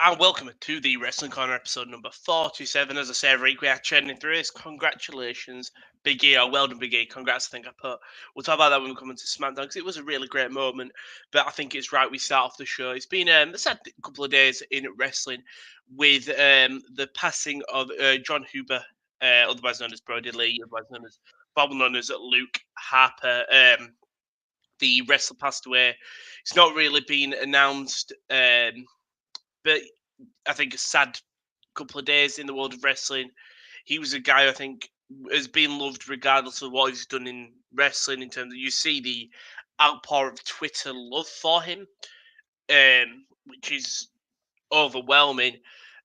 and welcome to the Wrestling Corner episode number 427. As I say every week, we are trending through this. Congratulations, Big E, or well done, Big E. Congrats, I think I put. We'll talk about that when we come into SmackDown, because it was a really great moment. But I think it's right we start off the show. It's been a sad couple of days in wrestling with the passing of John Huber, otherwise known as Brody Lee, otherwise known as Bob, known as Luke Harper. The wrestler passed away. It's not really been announced. But I think a sad couple of days in the world of wrestling. He was a guy I think has been loved regardless of what he's done in wrestling. In terms of you see the outpour of Twitter love for him, which is overwhelming.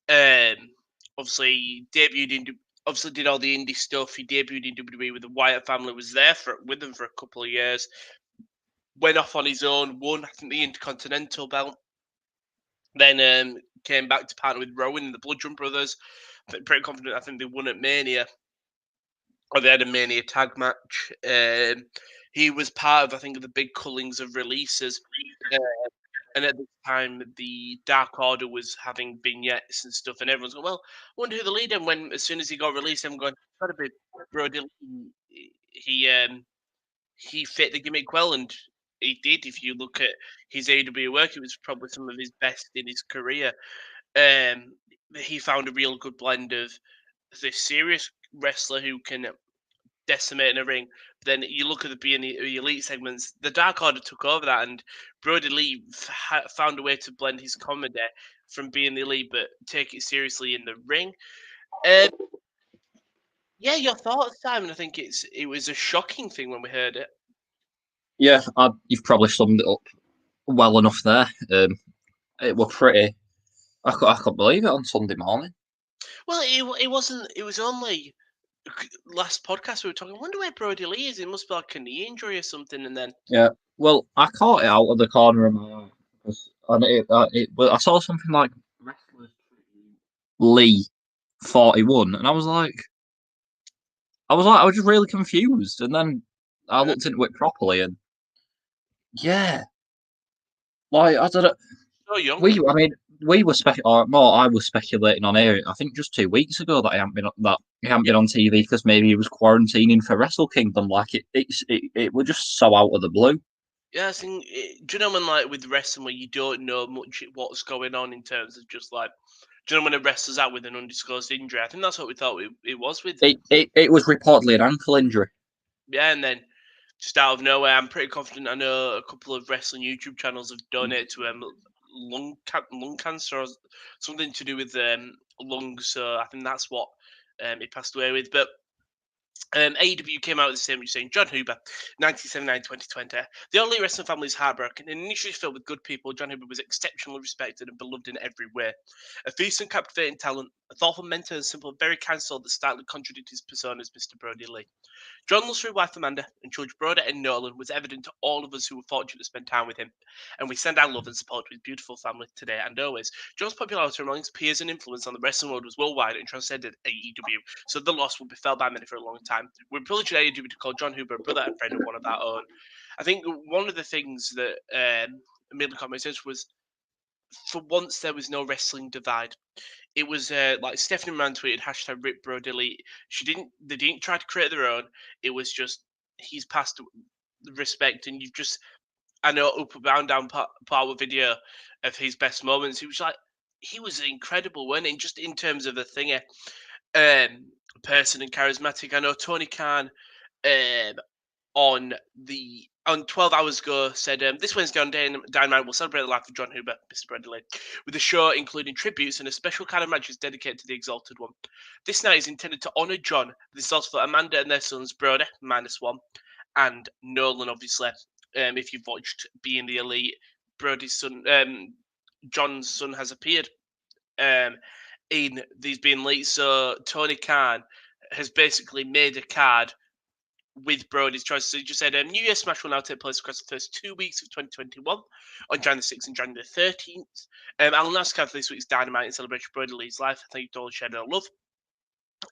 Um, obviously debuted in obviously did all the indie stuff. He debuted in WWE with the Wyatt family. Was there with them for a couple of years. Went off on his own. Won I think the Intercontinental belt. Then came back to partner with Rowan and the Bludgeon Brothers. Pretty confident. I think they won at Mania, or they had a Mania tag match. He was part of, I think, the big cullings of releases. Uh, and at the time, the Dark Order was having vignettes and stuff, and everyone's going, "Well, I wonder who the leader." And when as soon as he got released, I'm going, "Got to be Brody Lee." He fit the gimmick well, and he did. If you look at his AEW work, it was probably some of his best in his career. Um, he found a real good blend of this serious wrestler who can decimate in a ring. But then you look at the elite segments, the Dark Order took over that, and Brody Lee found a way to blend his comedy from being the elite, but take it seriously in the ring. Um, yeah, your thoughts, Simon? I think it was a shocking thing when we heard it. Yeah, you've probably summed it up well enough there. It was pretty. I couldn't believe it on Sunday morning. Well, it wasn't. It was only last podcast we were talking. I wonder where Brody Lee is. It must be like a knee injury or something. And then Yeah, well, I caught it out of the corner of my eye I saw something like wrestlers Lee 41, and I was I was just really confused, and then I looked into it properly, and yeah, like I don't know. so young. I mean, we were or more. I was speculating on air. I think just 2 weeks ago that he hadn't been on TV because maybe he was quarantining for Wrestle Kingdom. Like it was just so out of the blue. Yeah, I think. Do you know when like with wrestling where you don't know much what's going on in terms of just like. Do you know when a wrestler's out with an undisclosed injury? I think that's what we thought it was with. It was reportedly an ankle injury. Yeah, and then just out of nowhere, I'm pretty confident. I know a couple of wrestling YouTube channels have donated to lung cancer or something to do with lungs. So I think that's what he passed away with. But AEW came out with a statement saying, John Huber, 1979-2020. The only wrestling family is heartbroken. In an industry filled with good people, John Huber was exceptionally respected and beloved in every way. A fierce and captivating talent, a thoughtful mentor, and simple, very kind soul that slightly contradicted his persona as Mr. Brody Lee. John loves his wife Amanda and children Broder and Nolan was evident to all of us who were fortunate to spend time with him, and we send our love and support to his beautiful family today and always. John's popularity among his peers and influence on the wrestling world was worldwide and transcended AEW, so the loss will be felt by many for a long time. We're privileged at AEW to call John Huber a brother and friend and one of our own. I think one of the things that made the comment was, for once there was no wrestling divide. It was like Stephanie Moran tweeted hashtag Rip Bro Delete. They didn't try to create their own. It was just he's passed respect, and you've just I know up and down part of video of his best moments. He was incredible, wasn't he? Just in terms of a thinger, person and charismatic. I know Tony Khan um, on 12 hours ago said this Wednesday on Dynamite will celebrate the life of John Huber, Mr. Bradley, with a show including tributes and a special kind of matches dedicated to the Exalted One. This night is intended to honour John. This is also for Amanda and their sons, Broder, -1, and Nolan, obviously. If you've watched Being the Elite, Brody's son, John's son has appeared in these Being Elite. So Tony Khan has basically made a card with Brody's choice. So he just said, New Year's Smash will now take place across the first 2 weeks of 2021 on January 6th and January 13th. I'll now scout for this week's Dynamite in celebration of Brody Lee's life. Thank you to all who shared our love.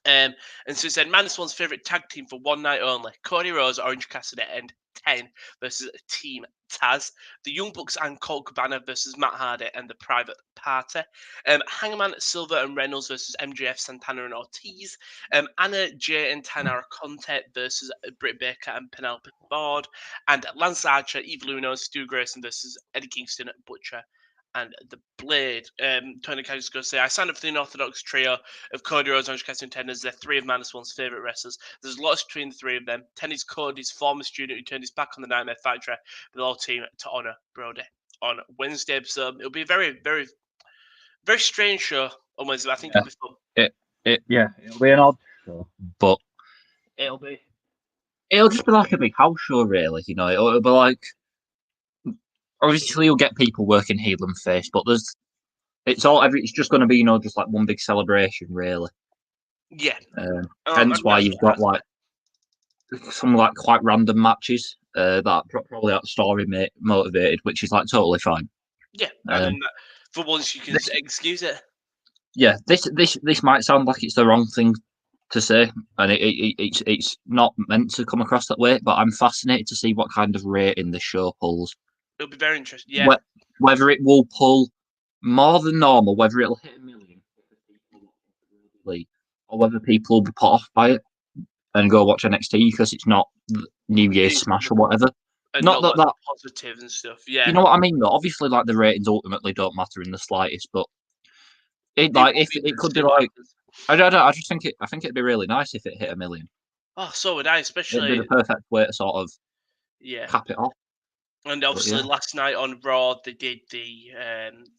And so it said, Manus One's favourite tag team for one night only. Cody Rhodes, Orange Cassidy, and 10 versus Team Taz. The Young Bucks and Colt Cabana versus Matt Hardy and the Private Party. Hangman, Silver, and Reynolds versus MJF, Santana, and Ortiz. Anna, Jay, and Tanara Conte versus Britt Baker and Penelope Ford. And Lance Archer, Evil Uno, and Stu Grayson versus Eddie Kingston, Butcher, and the Blade. Tony Khan just going to say, I signed up for the Unorthodox trio of Cody Rhodes, Orange Cassidy, and 10 as they're three of Manus One's favourite wrestlers. There's lots between the three of them. 10 is Cody's former student who turned his back on the Nightmare Factory, with all team to honour Brody on Wednesday. So it'll be a very, very, very strange show on Wednesday. I think it'll be fun. It'll be an odd show, but it'll just be like a big house show, really. You know, it'll be like, obviously you'll get people working heel and face, but it's just going to be, you know, just like one big celebration, really. Yeah. Hence why you've got like some like quite random matches that probably are story motivated, which is like totally fine. Yeah, I mean, for once you can excuse it. Yeah, this might sound like it's the wrong thing to say, and it's not meant to come across that way. But I'm fascinated to see what kind of rating the show pulls. It'll be very interesting. Yeah, whether it will pull more than normal, whether it'll hit 1 million, or whether people will be put off by it and go watch NXT because it's not New Year's Smash or whatever. And not that positive and stuff. Yeah, you know what I mean. Though obviously, like the ratings ultimately don't matter in the slightest, but if it could be like, I just think I think it'd be really nice if it hit 1 million. Oh, so would I, especially. It'd be the perfect way to sort of cap it off. And obviously, last night on Raw, they did the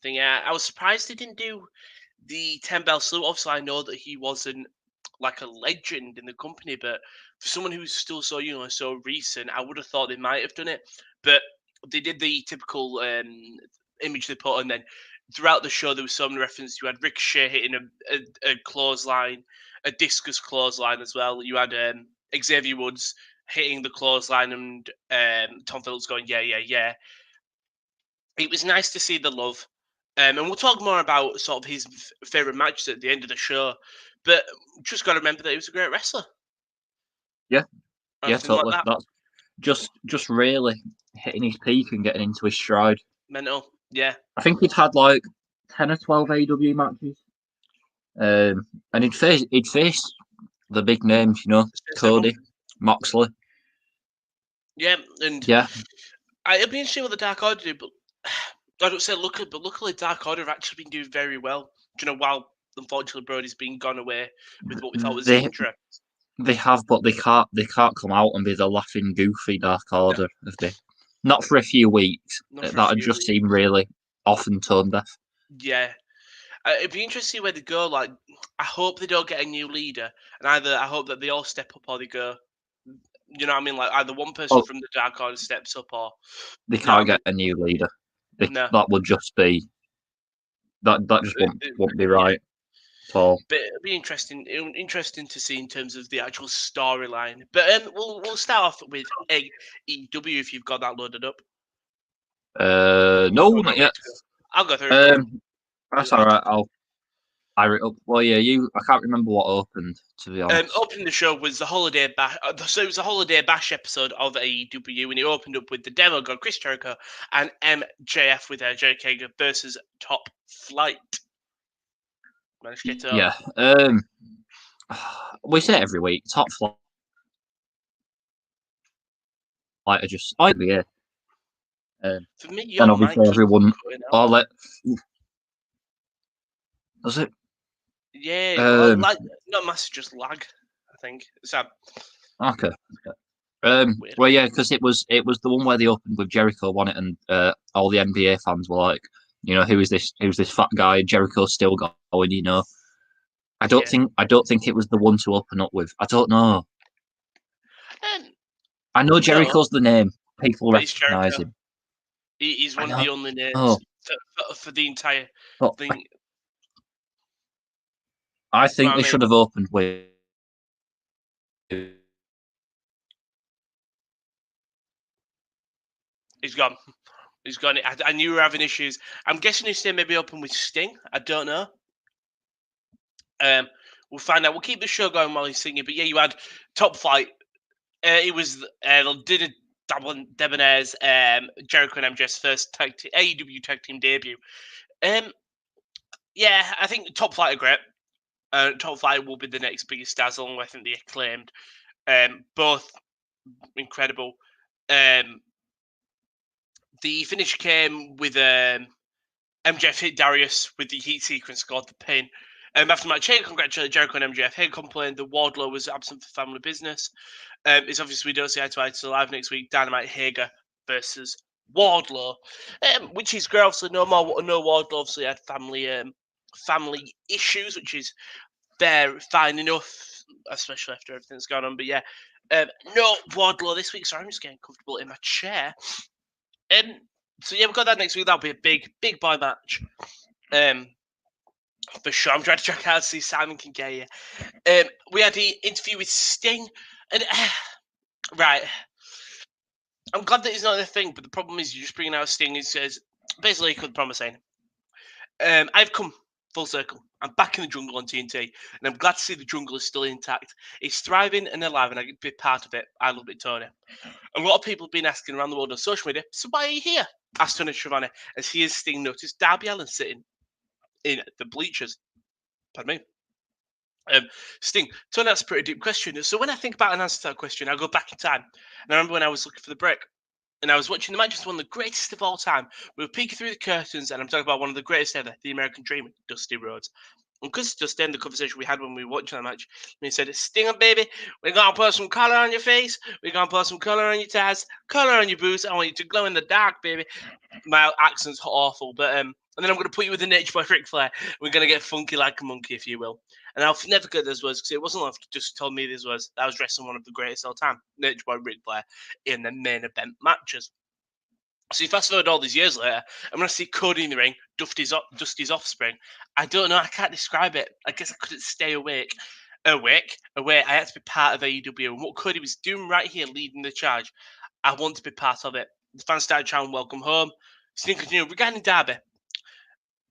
thing. I was surprised they didn't do the 10 bell salute. Obviously, I know that he wasn't like a legend in the company, but for someone who's still so so recent, I would have thought they might have done it. But they did the typical image they put, and then throughout the show there was so many references. You had Ricochet hitting a clothesline, a discus clothesline as well. You had Xavier Woods hitting the clothesline, and Tom Phillips going, yeah. It was nice to see the love. And we'll talk more about sort of his favourite matches at the end of the show. But just got to remember that he was a great wrestler. Yeah, totally. Like that. That's just really hitting his peak and getting into his stride. Mental, yeah. I think he'd had like 10 or 12 AEW matches. And he'd faced the big names, you know, Cody, Moxley. Yeah, and it'll be interesting what the Dark Order do, but I don't say but luckily Dark Order have actually been doing very well. You know, while unfortunately Brody's been gone away with what we thought was the injury. They have, but they can't come out and be the laughing, goofy Dark Order, have they? Not for a few weeks. That would just seem really off and tone deaf. Yeah. It'd be interesting where they go. Like, I hope they don't get a new leader, and either I hope that they all step up or they go. You know what I mean? Like either one person from the Dark Order steps up, or they can't get a new leader. That would just be that just won't be right at all. But it'll be interesting to see in terms of the actual storyline. But we'll start off with AEW if you've got that loaded up. No, not yet. I'll go through. That's all right. I'll fire it up. Well, yeah, I can't remember what opened, to be honest. Opening the show was the Holiday Bash. So it was a Holiday Bash episode of AEW, and it opened up with the Demo God, Chris Jericho, and MJF with Jerry Kager versus Top Flight. Managed to get up. Yeah. We say it every week. Top Flight. I just, yeah. For me, and obviously everyone. Does it? Yeah, not massive, just lag. I think. So. Okay. Well, yeah, because it was the one where they opened with Jericho won it, and all the NBA fans were like, you know, who is this fat guy? Jericho's still going, you know. I don't think it was the one to open up with. I don't know. I know Jericho's the name. People recognise him. He's one of the only names for the entire thing. I think they should have opened with. He's gone. I knew we were having issues. I'm guessing he's still maybe open with Sting. I don't know. We'll find out. We'll keep the show going while he's singing. But yeah, you had Top Flight. It was did a Debonair's Jericho and MJF's first AEW tag team debut. Yeah, I think Top Flight are great. Top Flight will be the next biggest stars, along with, I think, the Acclaimed. Both incredible. The finish came with MJF hit Darius with the heat sequence, scored the pin. After the match, Hager congratulated Jericho and MJF. Hager complained that Wardlow was absent for family business. It's obvious we don't see eye to eye to live next week. Dynamite Hager versus Wardlow, which is great. Obviously, no Wardlow obviously had family issues, which is fine enough, especially after everything that's gone on. But yeah, no Wardlow this week. Sorry, I'm just getting comfortable in my chair. So yeah, we've got that next week. That'll be a big boy match. For sure. I'm trying to track out to see Simon can get you. We had the interview with Sting, and right. I'm glad that he's not the thing, but the problem is you're just bringing out Sting. He says basically, the problem I'm saying. I've come full circle. I'm back in the jungle on TNT, and I'm glad to see the jungle is still intact. It's thriving and alive, and I can be part of it. I love it, Tony. A lot of people have been asking around the world on social media, so why are you here? Asked Tony Schiavone, as he and Sting noticed Darby Allin sitting in the bleachers. Pardon me. Sting, Tony, that's a pretty deep question. So when I think about an answer to that question, I go back in time. And I remember when I was looking for the break, and I was watching the match. It's one of the greatest of all time. We were peeking through the curtains, and I'm talking about one of the greatest ever, the American Dream, Dusty Rhodes. And because just then the conversation we had when we were watching the match, he said, Stinger, baby, we're going to put some colour on your face. We're going to put some colour on your ties, colour on your boots. I want you to glow in the dark, baby. My accent's awful, but and then I'm going to put you with the Nature Boy Ric Flair. We're going to get funky like a monkey, if you will. And I'll never get those words because it wasn't like just told me these words. I was wrestling one of the greatest of all time, Nature Boy Ric Flair, in the main event matches. So you fast forward all these years later, I'm going to see Cody in the ring, Dusty's offspring. I don't know. I can't describe it. I guess I couldn't stay awake. I had to be part of AEW. And what Cody was doing right here, leading the charge, I want to be part of it. The fans started chanting, welcome home. Sting continued, regarding Darby.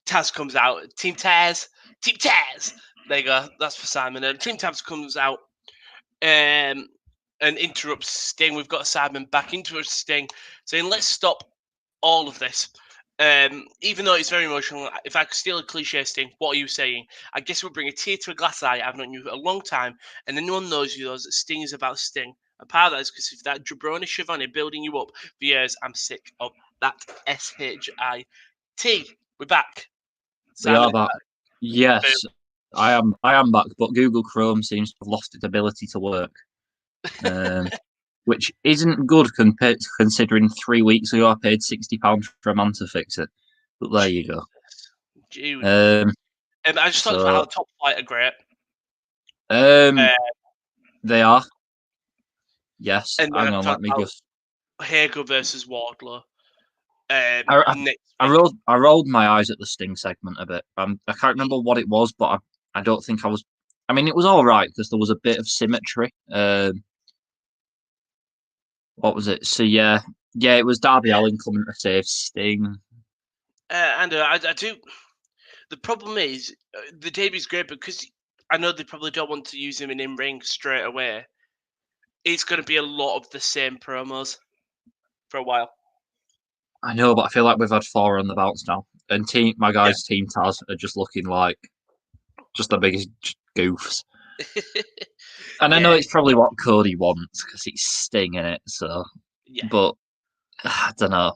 Taz comes out. Team Taz. There you go. That's for Simon. And Team Taz comes out and interrupts Sting. We've got Simon back into Sting, saying, let's stop all of this. Even though it's very emotional, if I could steal a cliche, Sting, what are you saying? I guess we'll bring a tear to a glass eye. I've known you for a long time, and anyone knows you knows that Sting is about Sting. And part of that is because if that jabroni Schiavone building you up for years, I'm sick of that SHIT. We're back. We are back. Yes, I am back, but Google Chrome seems to have lost its ability to work. Which isn't good considering 3 weeks ago I paid £60 for a man to fix it. But there you go. I just talked about how Top Flight are great. They are. Yes. And hang on, let me just. Hager versus Wardlow. I rolled my eyes at the Sting segment a bit. I can't remember what it was, but I don't think I was. I mean, it was all right because there was a bit of symmetry. What was it? So yeah, it was Darby Allin coming to save Sting. And I do. The problem is the debut's great because I know they probably don't want to use him in ring straight away. It's going to be a lot of the same promos for a while. I know, but I feel like we've had 4 on the bounce now, and Team Taz are just looking like just the biggest goofs. And I know it's probably what Cody wants because it's Sting in it. So, but I don't know.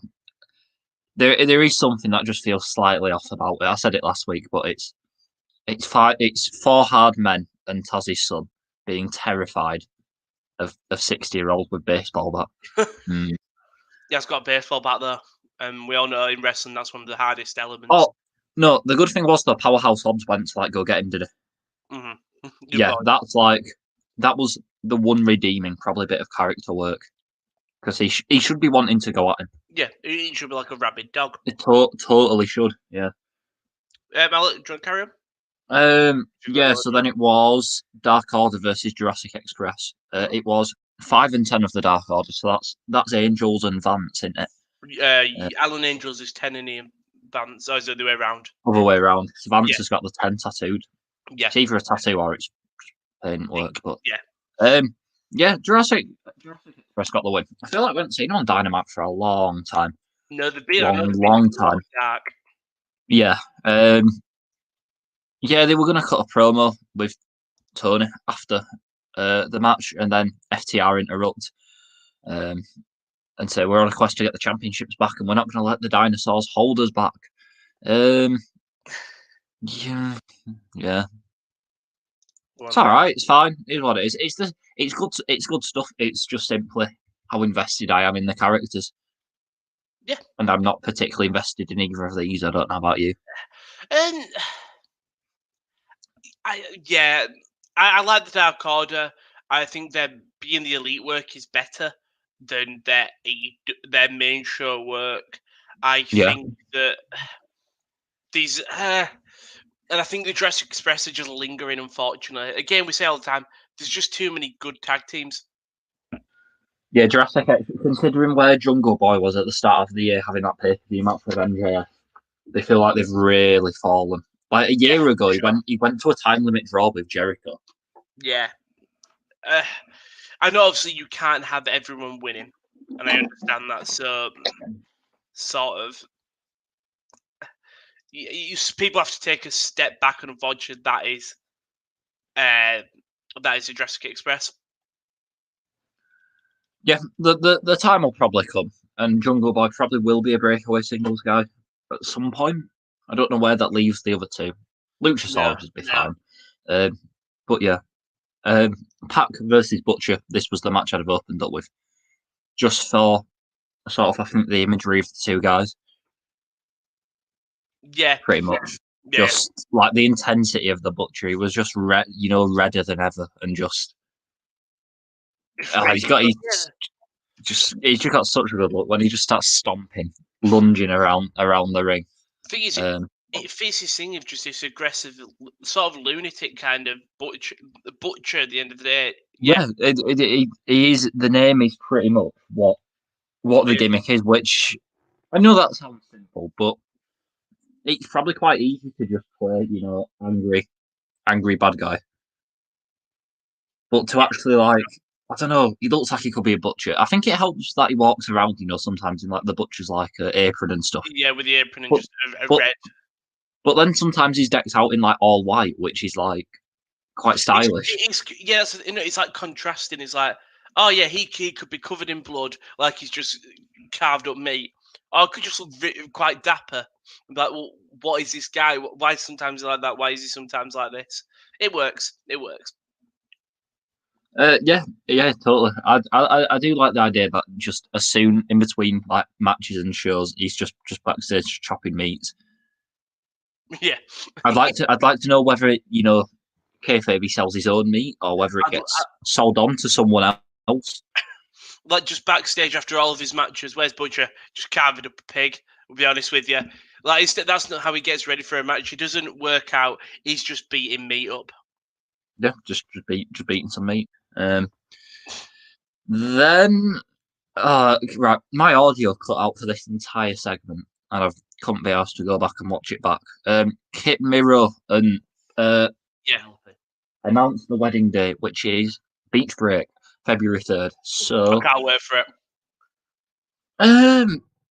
There is something that just feels slightly off about it. I said it last week, but it's 4 hard men and Taz's son being terrified of 60-year-old with baseball bat. Yeah, it's got a baseball bat though, and we all know in wrestling that's one of the hardest elements. Oh no, the good thing was the Powerhouse Hobbs went to go get him, did he? Mm-hmm. Yeah, that was the one redeeming probably bit of character work because he should be wanting to go at him. Yeah, he should be like a rabid dog. It totally should. Yeah. Do you want to carry on? Yeah. So then it was Dark Order versus Jurassic Express. It was 5 and 10 of the Dark Order. So that's Angels and Vance, isn't it? Alan Angels is 10 and Ian Vance. Or is it the other way around? Other way around. So Vance has got the 10 tattooed. Yeah. It's either a tattoo or it's paint work. But yeah. Jurassic Express got the win. I feel like we haven't seen him on Dynamite for a long time. No, they've been long time. Dark. Yeah. They were going to cut a promo with Tony after the match, and then FTR interrupt and say we're on a quest to get the championships back, and we're not going to let the dinosaurs hold us back. Yeah. It's all right. It's fine. It is what it is. It's good. It's good stuff. It's just simply how invested I am in the characters. Yeah. And I'm not particularly invested in either of these. I don't know about you. And I like the Dark Order. I think their being the elite work is better than their main show work. I think that these and I think the Jurassic Express are just lingering, unfortunately. Again, we say all the time, there's just too many good tag teams. Yeah, Jurassic, considering where Jungle Boy was at the start of the year, having that pay-per-view match with MJF, they feel like they've really fallen. Like a year ago, he went to a time limit draw with Jericho. Yeah. I know, obviously, you can't have everyone winning, and I understand that. So, sort of, people have to take a step back, and unfortunately, that is the Jurassic Express. Yeah, the time will probably come, and Jungle Boy probably will be a breakaway singles guy at some point. I don't know where that leaves the other two. Luchasaurus would be fine. But yeah, Pac versus Butcher. This was the match I'd have opened up with, just for sort of I think the imagery of the two guys. Yeah, pretty much. Yeah. Just like the intensity of the Butcher, he was just redder than ever, and just he's just got such a good look when he just starts stomping, lunging around the ring. The thing is, it fits his thing of just this aggressive, sort of lunatic kind of butcher at the end of the day. Yeah, he is. The name is pretty much what the gimmick is, which I know that sounds simple, but it's probably quite easy to just play, angry bad guy. But to actually I don't know, he looks like he could be a butcher. I think it helps that he walks around, sometimes in like the butcher's like apron and stuff. Yeah, with the apron and just a red. But then sometimes he's decked out in like all white, which is like quite stylish. It's like contrasting. It's like, oh yeah, he could be covered in blood, like he's just carved up meat, or it could just look quite dapper. Like, well, what is this guy? Why sometimes like that? Why is he sometimes like this? It works. Yeah, totally. I do like the idea that just as soon in between like matches and shows, he's just backstage chopping meats. Yeah, I'd like to know whether kayfabe he sells his own meat or whether it gets sold on to someone else. Like just backstage after all of his matches, where's Butcher? Just carving up a pig. I'll be honest with you. Like that's not how he gets ready for a match. He doesn't work out. He's just beating meat up. Yeah, just beating some meat. Then, right, my audio cut out for this entire segment, and I couldn't be asked to go back and watch it back. Kit Miro and announced the wedding date, which is Beach Break, February 3rd. So I can't wait for it.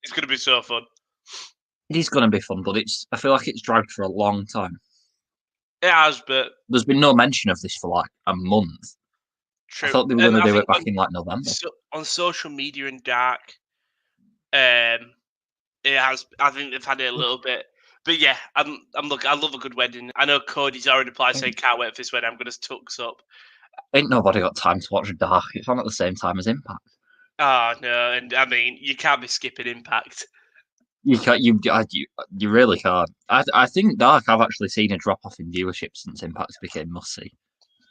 It's going to be so fun. It is going to be fun, but I feel like it's dragged for a long time. It has, but there's been no mention of this for like a month. True. I thought they were going to do it back in like November. On social media and Dark, it has. I think they've had it a little bit, but yeah, I'm looking. I love a good wedding. I know Cody's already replied saying can't wait for this wedding. I'm going to tux up. Ain't nobody got time to watch Dark. It's on at the same time as Impact. Oh no, and I mean you can't be skipping Impact. You can't. You really can't. I think Dark. I've actually seen a drop off in viewership since Impact became must see.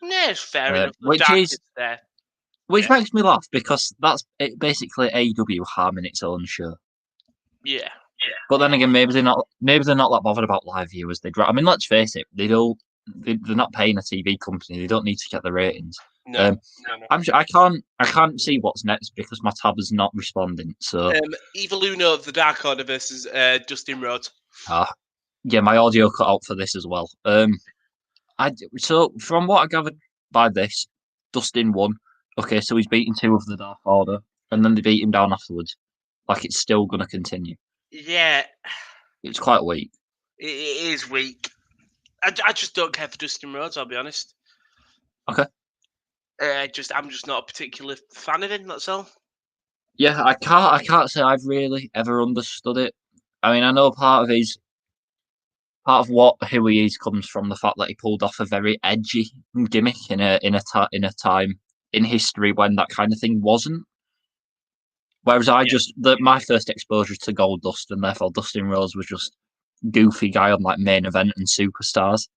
Yeah, it's fair enough. Which makes me laugh because that's basically AEW harming its own show. Yeah. But then again, maybe they're not that bothered about live viewers. I mean, let's face it. They're not paying a TV company. They don't need to get the ratings. No. I can't see what's next because my tab is not responding. So Eva Luna of the Dark Order versus Dustin Rhodes. Yeah, my audio cut out for this as well. So from what I gathered by this, Dustin won. Okay, so he's beaten 2 of the Dark Order, and then they beat him down afterwards. Like it's still going to continue. Yeah, It's quite weak. it is weak. I just don't care for Dustin Rhodes. I'll be honest. Okay. I'm just not a particular fan of him. That's all. Yeah, I can't say I've really ever understood it. I mean, I know part of who he is comes from the fact that he pulled off a very edgy gimmick in a time in history when that kind of thing wasn't. Whereas my first exposure to Goldust and therefore Dustin Rhodes was just goofy guy on like main event and superstars.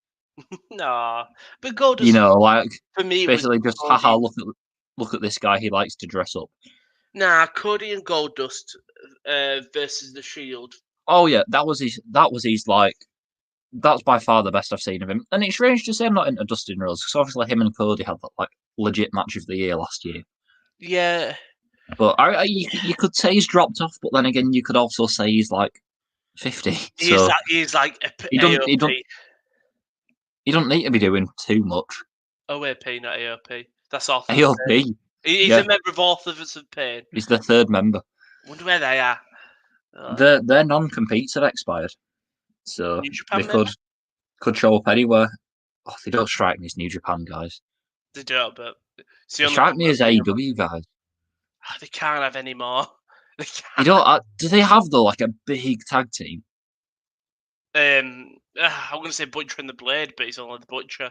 No, but Goldust, You know, like for me, basically was just Cody. haha, look at this guy. He likes to dress up. Nah, Cody and Goldust versus the Shield. Oh yeah, that was his like. That's by far the best I've seen of him. And it's strange to say I'm not into Dustin Rhodes because obviously him and Cody had that like legit match of the year last year. Yeah. But you could say he's dropped off, but then again, you could also say he's like 50. So he's like he don't need to be doing too much. OAP, not AOP. That's Authors AOP. of Pain. He's a member of Authors of Pain. He's the 3rd member. Wonder where they are. Their non-competes have expired, so they could show up anywhere. Oh, they don't strike me as New Japan guys. They don't, but they strike me as AEW guys. They can't have any more. You don't. Do they have though like a big tag team? I'm going to say Butcher and the Blade, but it's only the Butcher.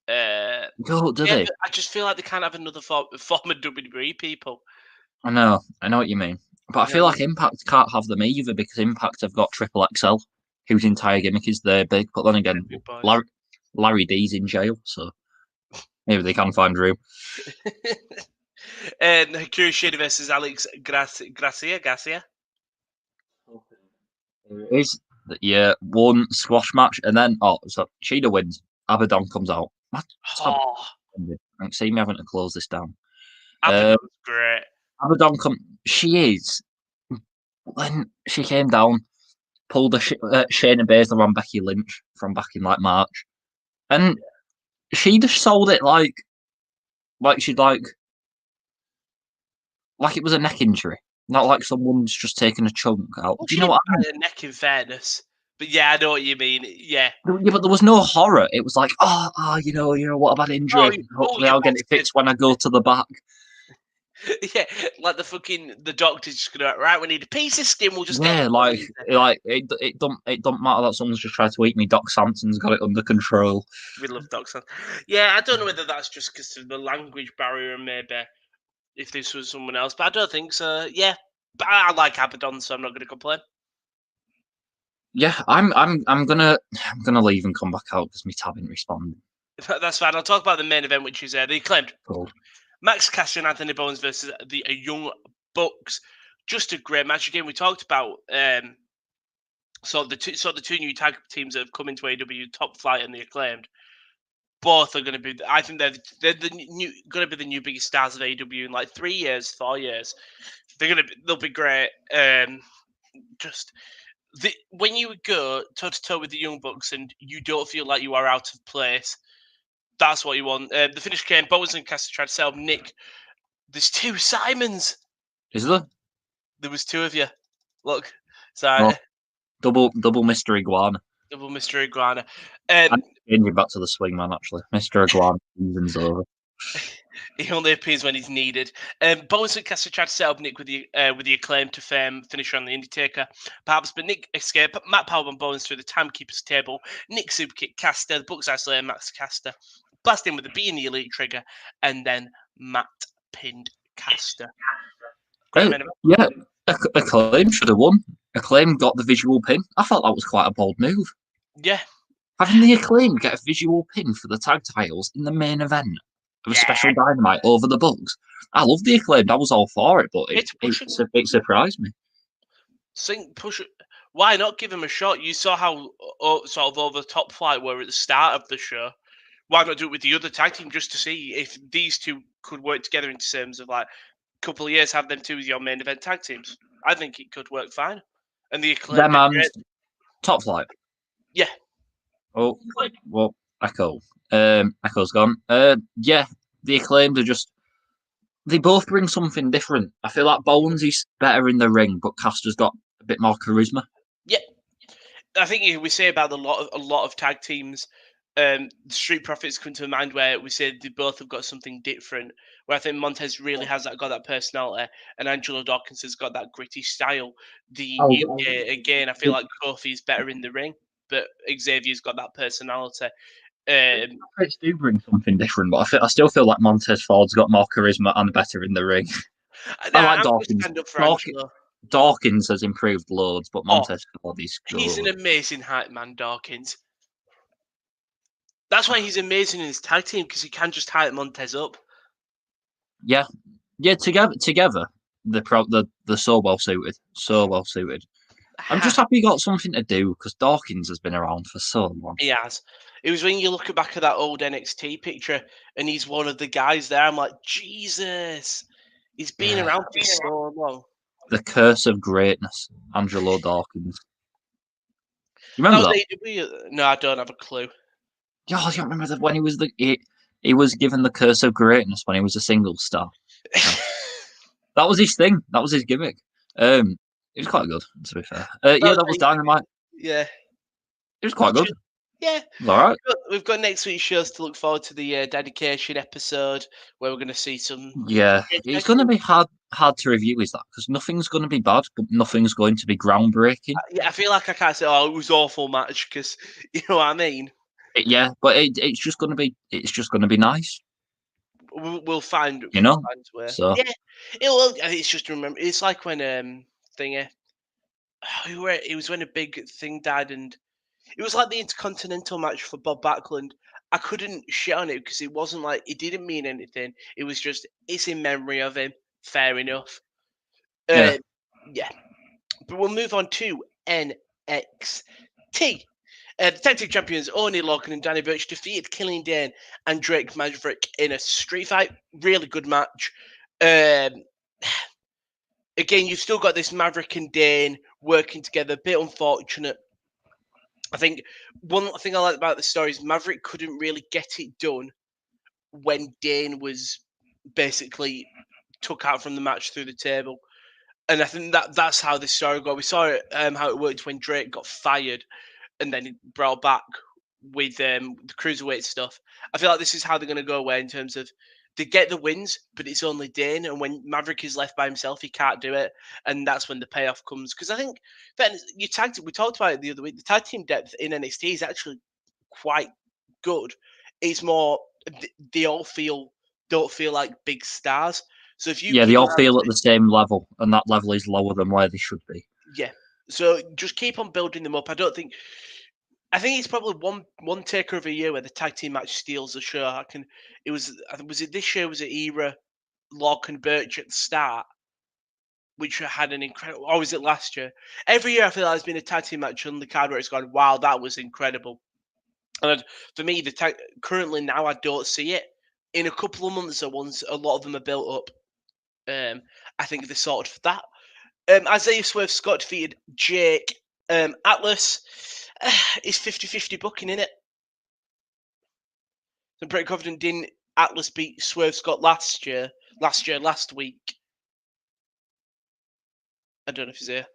Do they? I just feel like they can't have another form of WWE people. I know what you mean. But I feel like Impact can't have them either because Impact have got Triple XL, whose entire gimmick is they're big. But then again, Larry D's in jail, so maybe they can find room. And Hikaru Shida versus Alex Garcia. One squash match, and then so Shida wins. Abaddon comes out. See me having to close this down. Abaddon's great. Abaddon she is. When she came down, pulled a Shayna Baszler on Becky Lynch from back in like March, and she just sold it like she'd like it was a neck injury, not like someone's just taken a chunk out. Well, do you know what I mean? A neck, in fairness, but yeah, I know what you mean. Yeah, but there was no horror. It was like, you know, what a bad injury. Hopefully, I'll get it fixed when I go to the back. Yeah, like the doctor's just gonna right. We need a piece of skin. We'll just it don't matter that someone's just tried to eat me. Doc Sampson's got it under control. We love Doc Sampson. Yeah, I don't know whether that's just because of the language barrier and maybe if this was someone else, but I don't think so. Yeah, but I like Abaddon, so I'm not gonna complain. Yeah, I'm gonna leave and come back out because my tab didn't respond. That's fine. I'll talk about the main event, which is the Acclaimed. Cool. Max Caster and Anthony Bowens versus the Young Bucks. Just a great match. Again, we talked about the two new tag teams that have come into AEW, Top Flight and the Acclaimed. Both are going to be. I think they're going to be the new biggest stars of AEW in like 3 years, 4 years. They'll be great. When you go toe to toe with the Young Bucks and you don't feel like you are out of place. That's what you want. The finish came. Bowens and Caster tried to sell Nick. There's 2 Simons. Is there? There was 2 of you. Look, sorry. Double Mr. Iguana. Double Mr. Iguana. I'm changing back to the swingman actually. Mr. Iguana season's over. He only appears when he's needed. Bowens and Caster tried to set up Nick with the Acclaim to fame finisher on the Undertaker. Perhaps, but Nick escaped. Matt powerbombed Bowens through the timekeeper's table. Nick superkicked Caster. The Bucks isolated Max Caster. Blasted him with the B in the Elite trigger. And then Matt pinned Caster. Yeah, Acclaim should have won. Acclaim got the visual pin. I thought that was quite a bold move. Yeah. Having the Acclaim get a visual pin for the tag titles in the main event of a special Dynamite over the Bucks. I love the Acclaimed. I was all for it, but it surprised me. Why not give him a shot? You saw how sort of over the Top Flight were at the start of the show. Why not do it with the other tag team just to see if these two could work together in terms of like a couple of years, have them two as your main event tag teams? I think it could work fine. And the Acclaimed. Top Flight. Yeah. Oh, well, Echo. Echo's gone. Yeah, the Acclaimed are just. They both bring something different. I feel like Bowens is better in the ring, but Caster's got a bit more charisma. Yeah, I think we say about a lot of tag teams. Street Profits come to mind where we say they both have got something different. Where I think Montez really has got that personality, and Angelo Dawkins has got that gritty style. The New Day again, I feel like Kofi's better in the ring, but Xavier's got that personality. Profits do bring something different, but I still feel like Montez Ford's got more charisma and better in the ring. I like I'm going to Dawkins. stand up for Angelo. Dawkins has improved loads, but Montez Ford is good. He's an amazing hype man, Dawkins. That's why he's amazing in his tag team, because he can just hype Montez up. Yeah. Together, they're so well suited. So well suited. I'm just happy he got something to do because Dawkins has been around for so long. He has. It was when you look back at that old NXT picture and he's one of the guys there. I'm like, Jesus, he's been around for so long. The curse of greatness, Angelo Dawkins. You remember that? AEW? No, I don't have a clue. Yeah, you remember that when he was he was given the curse of greatness when he was a single star. That was his thing. That was his gimmick. It was quite good, to be fair. That was Dynamite. Yeah, it was quite good. Yeah, all right. We've got next week's shows to look forward to. The dedication episode where we're going to see some. Yeah, it's going to be hard to review, is that? Because nothing's going to be bad, but nothing's going to be groundbreaking. Yeah, I feel like I can't say, "Oh, it was awful match," because you know what I mean. But it's just going to be nice. We'll find, you know. So yeah, it's just remember. It's like when thingy. It was when a big thing died, and it was like the Intercontinental match for Bob Backlund. I couldn't shit on it because it wasn't like it didn't mean anything. It was just it's in memory of him. Fair enough. Yeah. But we'll move on to NXT. The tag team champions Oni Logan and Danny Burch defeated Killian Dane and Drake Maverick in a street fight. Really good match. Again, you've still got this Maverick and Dane working together. A bit unfortunate. I think one thing I like about the story is Maverick couldn't really get it done when Dane was basically took out from the match through the table. And I think that's how this story got. We saw it, how it worked when Drake got fired and then he brought back with the cruiserweight stuff. I feel like this is how they're going to go away in terms of they get the wins, but it's only Dane. And when Maverick is left by himself, he can't do it. And that's when the payoff comes. Because I think, Ben, we talked about it the other week. The tag team depth in NXT is actually quite good. It's more, they all don't feel like big stars. So if you they all feel at the same level, and that level is lower than where they should be. Yeah. So just keep on building them up. I think it's probably one taker of a year where the tag team match steals the show. Was it this year? Was it Era, Locke and Burch at the start, which had an incredible? Or was it last year? Every year I feel like there's been a tag team match on the card where it's gone, wow, that was incredible. And for me, currently now I don't see it. In a couple of months, a lot of them are built up. I think they're sorted for that. Isaiah Swerve Scott defeated Jake Atlas. It's 50-50 booking, innit? I'm pretty confident didn't Atlas beat Swerve Scott last week. I don't know if he's here.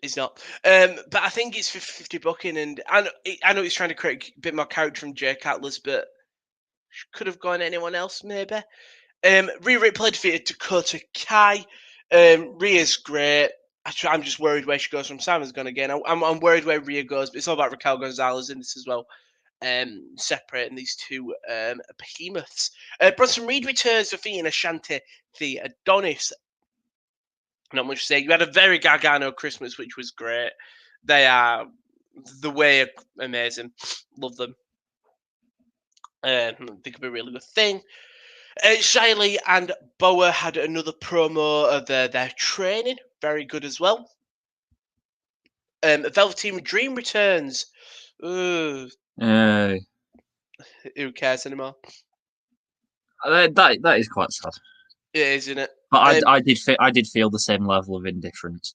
He's not. But I think it's 50-50 booking, and I know he's trying to create a bit more character from Jake Atlas, but could have gone anyone else, maybe. Rhea Ripley defeated Dakota Kai. Rhea's great. I'm just worried where she goes from. Simon's gone again. I'm worried where Rhea goes, but it's all about Raquel Gonzalez in this as well. Separating these two behemoths. Bronson Reed returns defeating Ashanti the Adonis. Not much to say. You had a very Gargano Christmas, which was great. They are the way amazing. Love them. They could be a really good thing. Shiley and Boa had another promo of their training. Very good as well. Velveteen Dream returns. Ooh. Who cares anymore? That is quite sad. It is, isn't it? But I did feel the same level of indifference.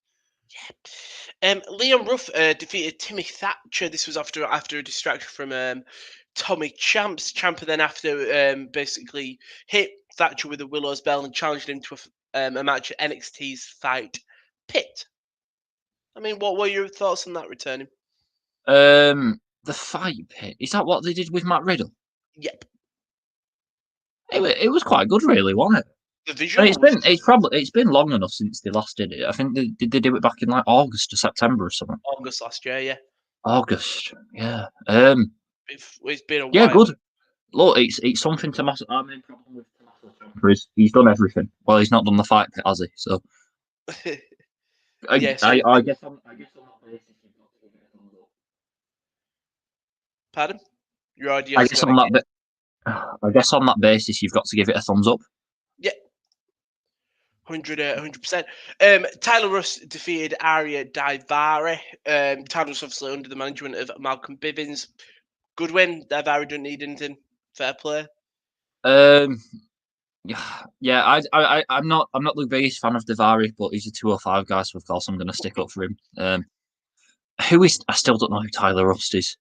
Leon Ruff defeated Timmy Thatcher. This was after a distraction from Tommy Champs. Ciampa then after basically hit Thatcher with a Willow's Bell and challenged him to a match at NXT's Fight Pit. I mean, what were your thoughts on that returning? The Fight Pit, is that what they did with Matt Riddle? Yep. It was quite good, really, wasn't it? The visual. It's been long enough since they last did it. I think they do it back in like August or September or something. August last year, yeah. August, yeah. It's been a while. Yeah, good. Look, it's something to mass. Our main problem with Tommaso Ciampa is he's done everything. Well, he's not done the Fight Pit, has he? So, I guess on that basis you've got to give it a thumbs up. Pardon? Your audio. I guess on that basis you've got to give it a thumbs up. Yeah. 100%. Tyler Russ defeated Arya Daivari. Tyler Russ obviously under the management of Malcolm Bivens. Good win. Daivari don't need anything. Fair play. Yeah. I'm not the biggest fan of Daivari, but he's a 205 guy, so of course I'm going to stick up for him. I still don't know who Tyler Russ is.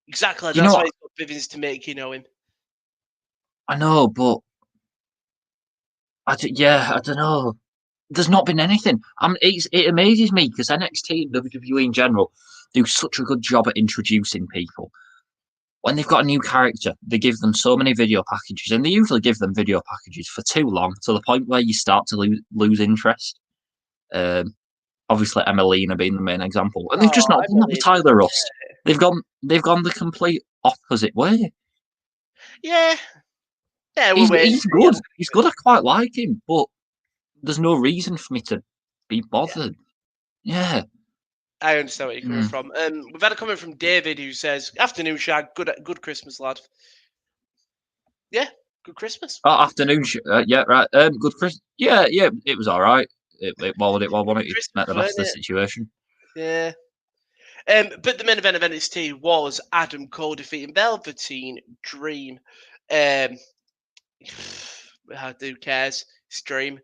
Exactly. That's why he's got Bivens to make you know him. I know, but I don't know. There's not been anything. It amazes me because NXT and WWE in general do such a good job at introducing people. When they've got a new character, they give them so many video packages, and they usually give them video packages for too long, to the point where you start to lose interest. Obviously, Emelina being the main example, and they've just not done that with Tyler Russ. They've gone the complete opposite way. Yeah. Yeah, he's good. He's good. I quite like him, but there's no reason for me to be bothered. Yeah. I understand where you're coming from. We've had a comment from David who says, "Afternoon, Shag. Good Christmas, lad." Yeah, good Christmas. Oh, afternoon. Yeah, right. Good Christmas. Yeah. It was all right. It wasn't it? It met the best of the situation. Yeah. But the main event of NXT was Adam Cole defeating Velveteen Dream. Who cares? It's Dream.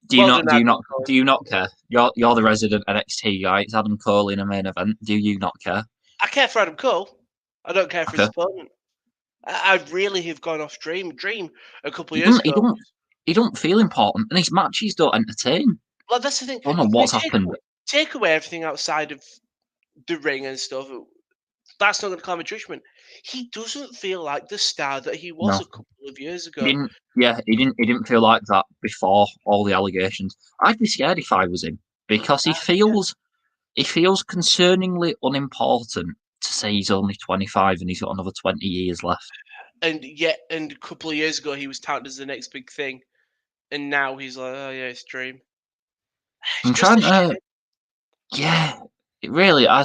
Do you not care? You're the resident NXT guy. It's Adam Cole in a main event. Do you not care? I care for Adam Cole. I don't care for his opponent. I really have gone off Dream a couple of years ago. He don't feel important, and his matches don't entertain. Well, that's the thing. I don't know what's happened. Take away everything outside of the ring and stuff. That's not going to climb a judgment. He doesn't feel like the star that he was a couple of years ago. He didn't feel like that before all the allegations. I'd be scared if I was him, because he feels concerningly unimportant to say he's only 25 and he's got another 20 years left. And a couple of years ago he was touted as the next big thing, and now he's like, oh yeah, it's Dream. I'm trying to. Yeah, it really. I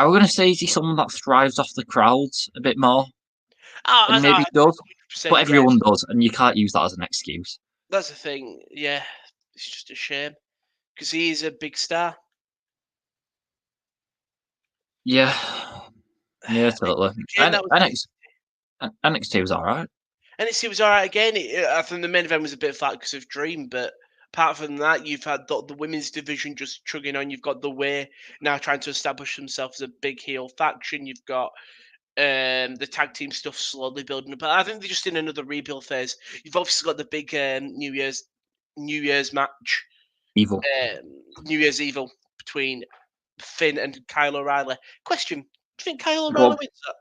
was going to say, is he someone that thrives off the crowds a bit more? And maybe he does, but everyone does, and you can't use that as an excuse. That's the thing. Yeah, it's just a shame because he's a big star. Yeah, totally. NXT was all right. NXT was all right again. I think the main event was a bit flat because of Dream, but apart from that, you've had the women's division just chugging on. You've got The Way now trying to establish themselves as a big heel faction. You've got the tag team stuff slowly building up. I think they're just in another rebuild phase. You've obviously got the big New Year's match. Evil. New Year's Evil between Finn and Kyle O'Reilly. Question: do you think Kyle O'Reilly wins that?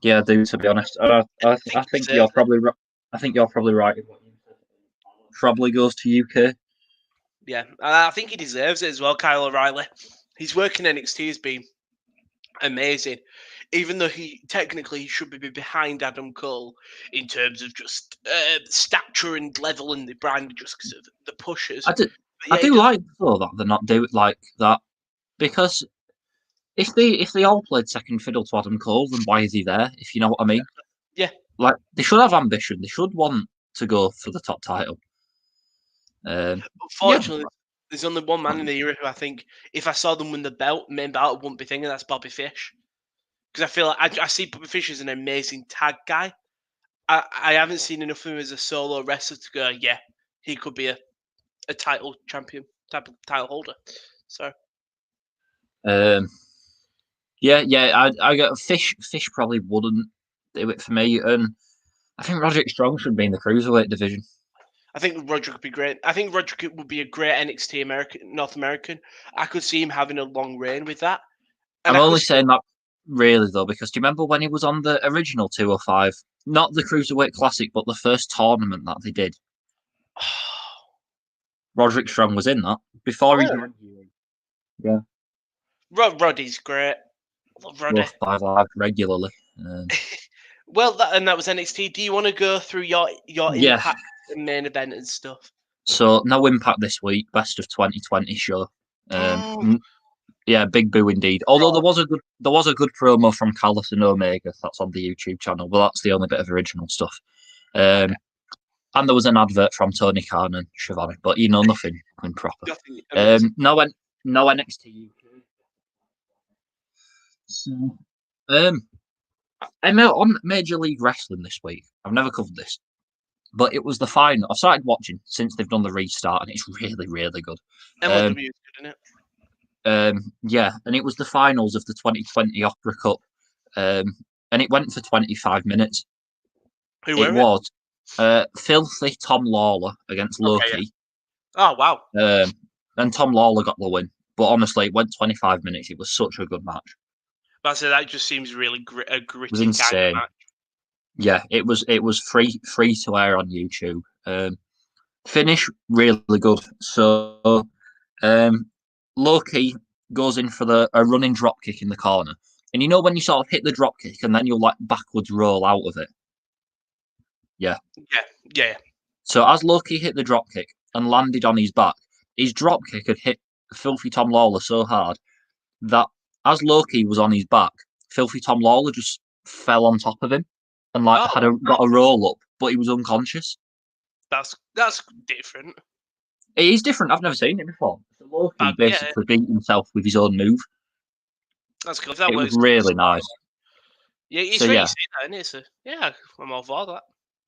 Yeah, I do. To be honest, I think you're probably right. I think you're probably right in what you said. Probably goes to UK. Yeah, I think he deserves it as well. Kyle O'Reilly, his work in NXT has been amazing. Even though he technically should be behind Adam Cole in terms of just stature and level in the brand, just because of the pushes. I do like though that they're not doing like that, because if they all played second fiddle to Adam Cole, then why is he there? If you know what I mean? Yeah. Like, they should have ambition. They should want to go for the top title. Unfortunately, there's only one man in the era who I think, if I saw them win the main belt, I wouldn't be thinking that's Bobby Fish. Because I feel like I see Bobby Fish as an amazing tag guy. I haven't seen enough of him as a solo wrestler to go, yeah, he could be a title champion. type of title holder. So I got Fish probably wouldn't do it for me, and I think Roderick Strong should be in the cruiserweight division. I think Roderick would be great. I think Roderick would be a great NXT North American. I could see him having a long reign with that. And I'm only saying that really though because do you remember when he was on the original 205, not the Cruiserweight Classic, but the first tournament that they did? Roderick Strong was in that before he joined. Yeah, Roddy's great. Love Roddy. By live regularly. Well, that was NXT. Do you want to go through your Impact and main event and stuff? So no Impact this week. Best of 2020 show. Yeah, big boo indeed. Although there was a good promo from Callis and Omega that's on the YouTube channel, but that's the only bit of original stuff. And there was an advert from Tony Khan and Shivani, but nothing proper. No NXT UK. So, on Major League Wrestling this week. I've never covered this, but it was the final. I've started watching since they've done the restart, and it's really, really good. MLW is good, isn't it? Yeah, and it was the finals of the 2020 Opera Cup, and it went for 25 minutes. Who were it? Filthy Tom Lawler against Loki. Okay, yeah. Oh, wow. And Tom Lawler got the win. But honestly, it went 25 minutes. It was such a good match. That just seems really a gritty it was insane. kind of match. Yeah, it was free to air on YouTube. Finish really good. So Loki goes in for a running drop kick in the corner. And when you sort of hit the drop kick and then you'll like backwards roll out of it. Yeah. So as Loki hit the drop kick and landed on his back, his drop kick had hit Filthy Tom Lawler so hard that as Loki was on his back, Filthy Tom Lawler just fell on top of him and got a roll up, but he was unconscious. That's different. It is different. I've never seen it before. So Loki basically beat himself with his own move. That's cool. It was really nice. Yeah, it's really seen that, isn't it? So, yeah, I'm all for that.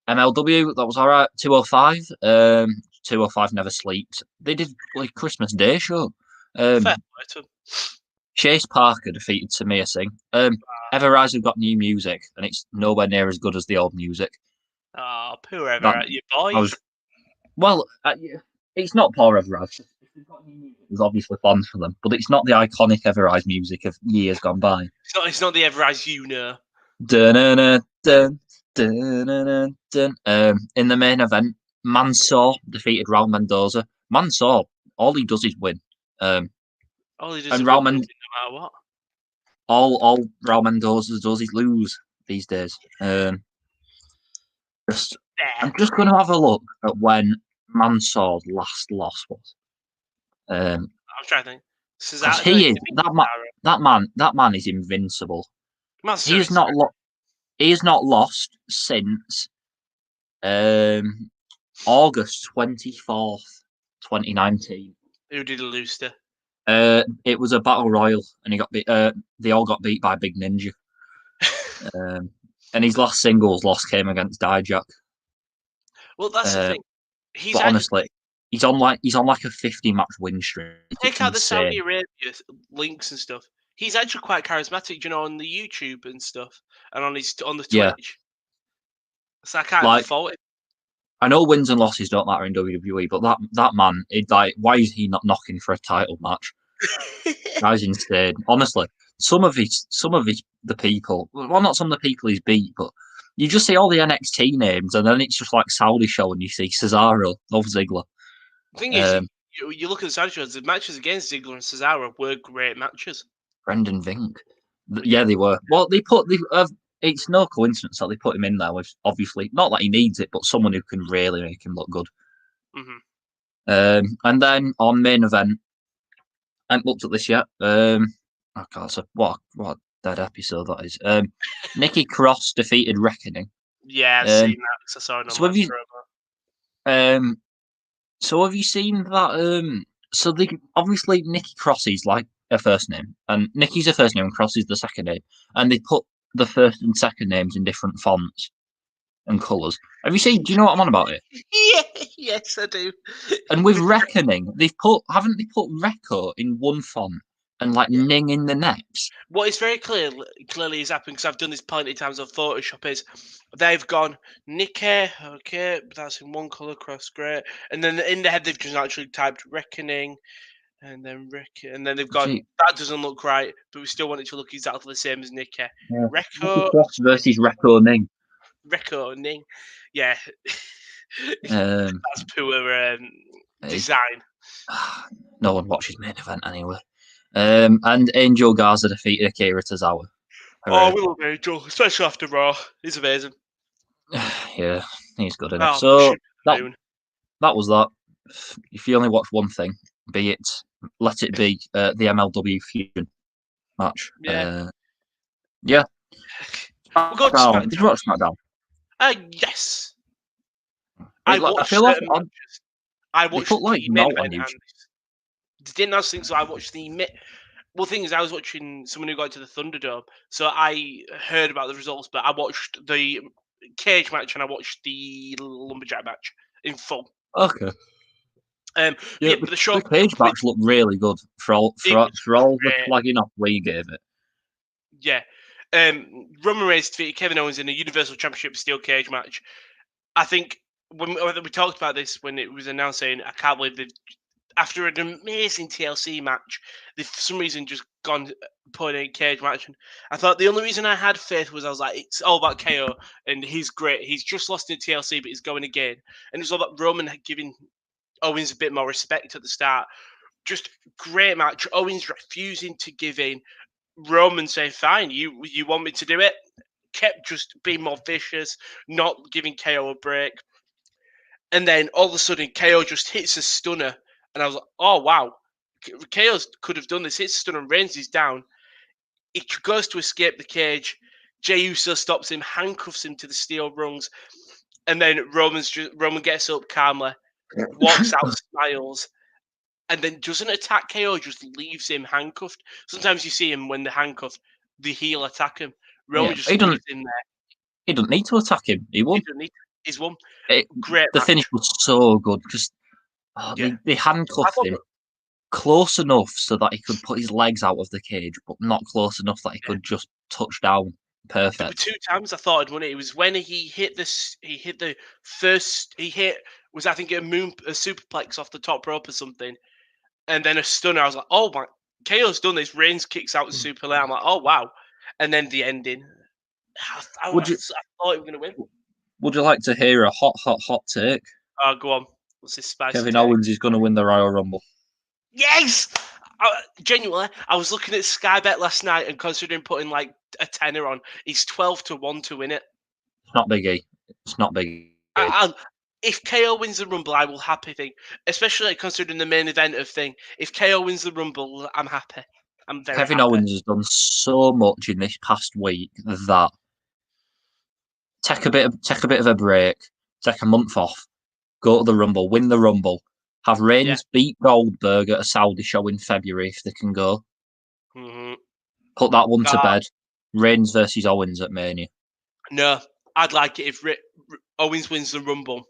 MLW, that was all right. 205. 205 never sleeps. They did like Christmas Day show. Fair play to them. Chase Parker defeated Samir Singh. Everrise have got new music, and it's nowhere near as good as the old music. Oh, poor Everrise, you boy. It's not poor Everrise. There's obviously fans for them, but it's not the iconic Everrise music of years gone by. It's not the Everrise you know. Dun-dun-dun, dun-dun-dun-dun. In the main event, Mansoor defeated Raul Mendoza. Mansoor, all he does is win. All he does is win no matter what. All Raul Mendoza does is lose these days. I'm just going to have a look at when Mansoor's last loss was. I'm trying to think. That man is invincible. He is not lost since August 24th, 2019. Who did he lose to? It was a battle royal, and he got beat. They all got beat by Big Ninja. And his last singles loss came against Dijak. Well, that's the thing. Honestly, he's on like a 50-match win streak. Take out the Saudi Arabia links and stuff. He's actually quite charismatic, on the YouTube and stuff, and on the Twitch. Yeah. So I can't fault it. I know wins and losses don't matter in WWE, but that man, why is he not knocking for a title match? Guy's insane. Honestly, some of the people, well, not some of the people he's beat, but you just see all the NXT names, and then it's just like Saudi show, and you see Cesaro, Dolph Ziggler. The thing is, you look at the Saudi shows, the matches against Ziggler and Cesaro were great matches. Brendan Vink. Yeah, they were. Well, it's no coincidence that they put him in there with, obviously, not that he needs it, but someone who can really make him look good. Mm-hmm. And then on main event, I haven't looked at this yet. What a dead episode that is. Nikki Cross defeated Reckoning. Yeah, I've seen that. I saw it on So have you seen that? So obviously Nikki Cross is like her first name, and Nikki's her first name, and Cross is the second name, and they put the first and second names in different fonts. and colours. Have you seen? Do you know what I'm on about it? Yeah, yes, I do. And with Reckoning, haven't they put Reco in one font and like Ning in the next? What is very clearly is happening, because I've done this plenty of times on Photoshop, is they've gone Nikkei, okay, that's in one colour cross, great, and then in the head they've just actually typed Reckoning, and then and then they've gone, that doesn't look right, but we still want it to look exactly the same as Nikkei. Yeah. Reco versus Reco Ning. Reco Ning, yeah. Um, That's poor design. No one watches main event anyway. And Angel Garza defeated Akira Tozawa. Oh, we love Angel, especially after Raw. He's amazing. Yeah, he's good in it. Oh, So that was that. If you only watch one thing, let it be the MLW Fusion match. Yeah. Yeah. We'll go to SmackDown. Did you watch SmackDown? Yes. I feel like matches. I watched put, like, the main no on event, you. and didn't have things, so I watched the well, thing is, I was watching someone who got to the Thunderdome, so I heard about the results, but I watched the cage match and I watched the lumberjack match in full. Okay. But the cage match looked really good for all the flagging off we gave it. Yeah. Roman Reigns defeated Kevin Owens in a Universal Championship steel cage match. I think when we talked about this when it was announced, saying I can't believe they've, after an amazing TLC match, they've for some reason just gone put in a cage match. And I thought the only reason I had faith was I was like, it's all about KO, and he's great. He's just lost in TLC, but he's going again. And it's all about Roman giving Owens a bit more respect at the start. Just great match. Owens refusing to give in. Roman saying, fine, you want me to do it? Kept just being more vicious, not giving KO a break. And then all of a sudden, KO just hits a stunner. And I was like, oh, wow. KO could have done this. Hits a stunner, Reigns is down. He goes to escape the cage. Jey Uso stops him, handcuffs him to the steel rungs. And then Roman gets up calmly, walks out, smiles, and then doesn't attack KO, just leaves him handcuffed. Sometimes you see him when they're handcuffed, the heel attack him. Roman just leaves him there. He doesn't need to attack him. He won. He's won. Great The match. Finish was so good because they handcuffed him close enough so that he could put his legs out of the cage, but not close enough that he could just touch down. Perfect. There were two times I thought I'd won it. It was when he hit the first, was I think a superplex off the top rope or something, and then a stunner. I was like, oh my, KO's done this. Reigns kicks out super late. I'm like, oh wow. And then the ending. I thought we were going to win. Would you like to hear a hot take? Oh, go on. What's this spicy Kevin Owens is going to win the Royal Rumble. Yes! Genuinely, I was looking at Sky Bet last night and considering putting like a tenner on. He's 12-1 to win it. It's not biggie. It's not biggie. If KO wins the Rumble, I will happy thing. Especially considering the main event of thing. If KO wins the Rumble, I'm happy. I'm very Kevin happy. Owens has done so much in this past week that take a bit of a break, take a month off, go to the Rumble, win the Rumble, have Reigns beat Goldberg at a Saudi show in February if they can go. Mm-hmm. Put that one to bed. Reigns versus Owens at Mania. No, I'd like it if Owens wins the Rumble.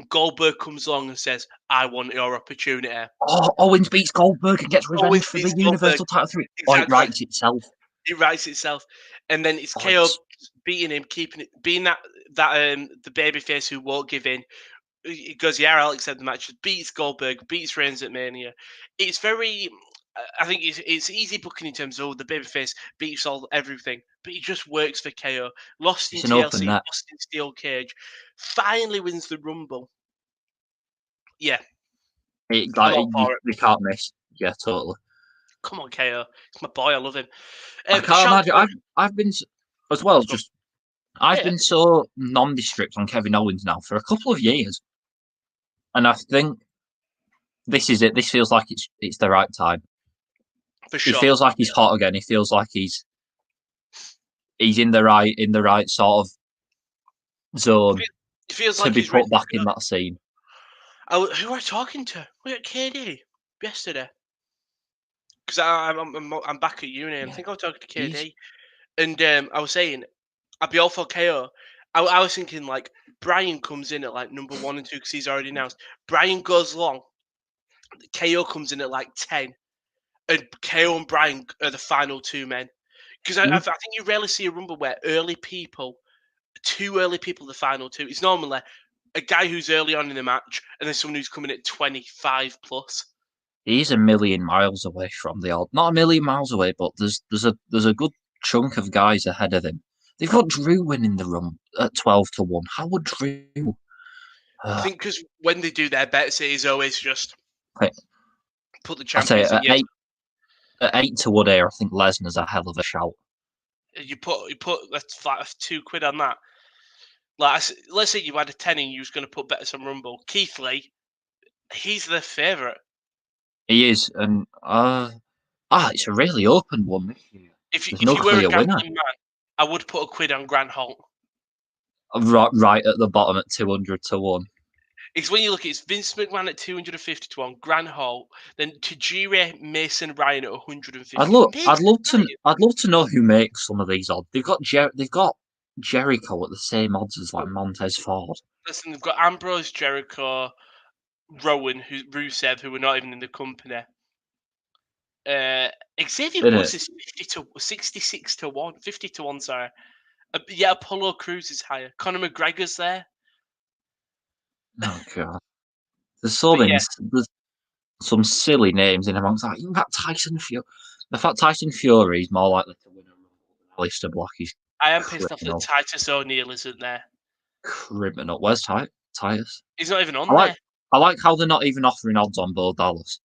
Goldberg comes along and says, I want your opportunity. Oh, Owens beats Goldberg and gets revenge for the Universal title 3. Exactly. Oh, it writes itself. It writes itself. And then it's KO beating him, keeping it, being that the babyface who won't give in. He goes, yeah, Alex said the match beats Goldberg, beats Reigns at Mania. It's very, I think it's easy booking in terms of the babyface beats everything, but he just works for KO. Lost in TLC, lost in Steel Cage, finally wins the Rumble. Yeah. You can't miss. Yeah, totally. Come on, KO. It's my boy. I love him. I can't imagine. I've been, as well, just, I've been so nondescript on Kevin Owens now for a couple of years. And I think this is it. This feels like it's the right time. For sure. He feels like he's hot again. He feels like he's in the right sort of zone. It feels to like be he's put back in that scene. Who am I talking to? We at KD yesterday. Because I'm back at uni. I think I was talking to KD, and I was saying I'd be all for KO. I was thinking like Brian comes in at like number 1 and 2 because he's already announced. Brian goes long. KO comes in at like 10, and KO and Brian are the final 2 men. Because I think you rarely see a Rumble where two early people, the final 2. It's normally a guy who's early on in the match, and then someone who's coming at 25 plus. He's a million miles away from the odd. Not a million miles away, but there's a good chunk of guys ahead of him. They've got Drew winning the run at 12-1. How would Drew? I think because when they do their bets, it is always just put the I'll tell you, champions in. at 8-1 here, I think Lesnar's a hell of a shout. You put that's like £2 on that. Like, let's say you had a 10 and you was going to put bets on Rumble. Keith Lee, he's the favourite. He is, and it's a really open one this year. If you no were a clear winner. gambling man, I would put £1 on Grant Holt. Right at the bottom at 200-1. It's when you look at it's Vince McMahon at 250-1, Grant Holt, then Tajiri, Mason, Ryan at 150. I'd love to know who makes some of these odds. They've got Jericho at the same odds as like Montez Ford. Listen, they've got Ambrose, Jericho, Rowan, Rusev, who were not even in the company. Xavier Woods is 66-1, 50-1. Sorry, yeah, Apollo Crews is higher. Conor McGregor's there. Oh god, there's so many. There's some silly names in amongst that. In fact, Tyson Fury. The fact Tyson Fury is more likely to win a Rumble than Aleister Black is. I am pissed off that Titus O'Neil isn't there. Criminal. Where's Titus? He's not even on there. I like how they're not even offering odds on Bo Dallas.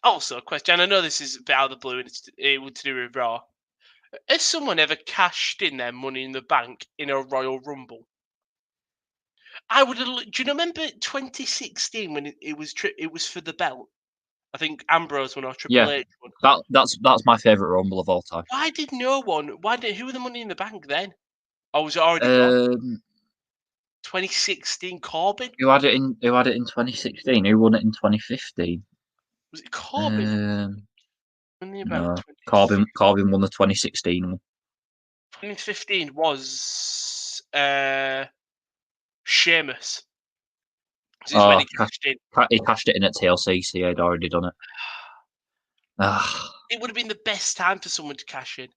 Also, a question. I know this is a bit out of the blue and it's to do with Raw. Has someone ever cashed in their Money in the Bank in a Royal Rumble? Do you remember 2016 when it was for the belt? I think Ambrose won or Triple H won. That's my favourite Rumble of all time. Why did no one? Who were the Money in the Bank then? Or was it already gone? 2016 Corbin. Who had it in 2016? Who won it in 2015? Was it Corbin? No, Corbin won the 2016 one. 2015 was Sheamus. This is when he cashed in. He cashed it in at TLC, so he had already done it. It would have been the best time for someone to cash in.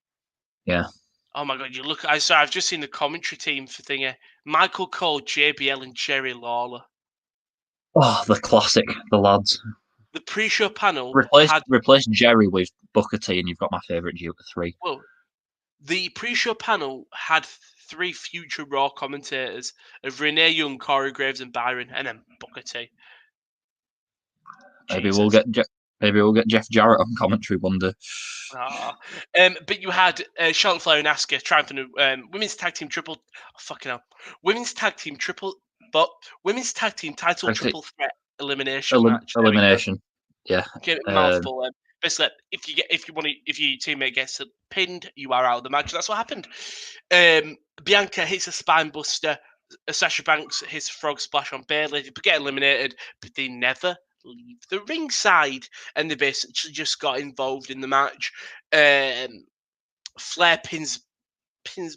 Yeah. Oh my god, I've just seen the commentary team for thingy. Michael Cole, JBL, and Jerry Lawler. Oh, the classic, the lads. The pre-show panel replace Jerry with Booker T, and you've got my favourite Duke of 3. Well, the pre-show panel had 3 future Raw commentators of Renee Young, Corey Graves, and Byron, and then Booker T. Maybe we'll get Jeff Jarrett on commentary one day. But you had Charlotte Flair and Asuka triumphant women's tag team triple. Oh, fucking hell! Women's tag team title triple threat elimination match. Elimination. Yeah. Get a mouthful. Basically, if your teammate gets pinned, you are out of the match. That's what happened. Bianca hits a spine buster. Sasha Banks hits a frog splash on Bayley. They get eliminated, but they never leave the ringside, and they basically just got involved in the match. Flair pins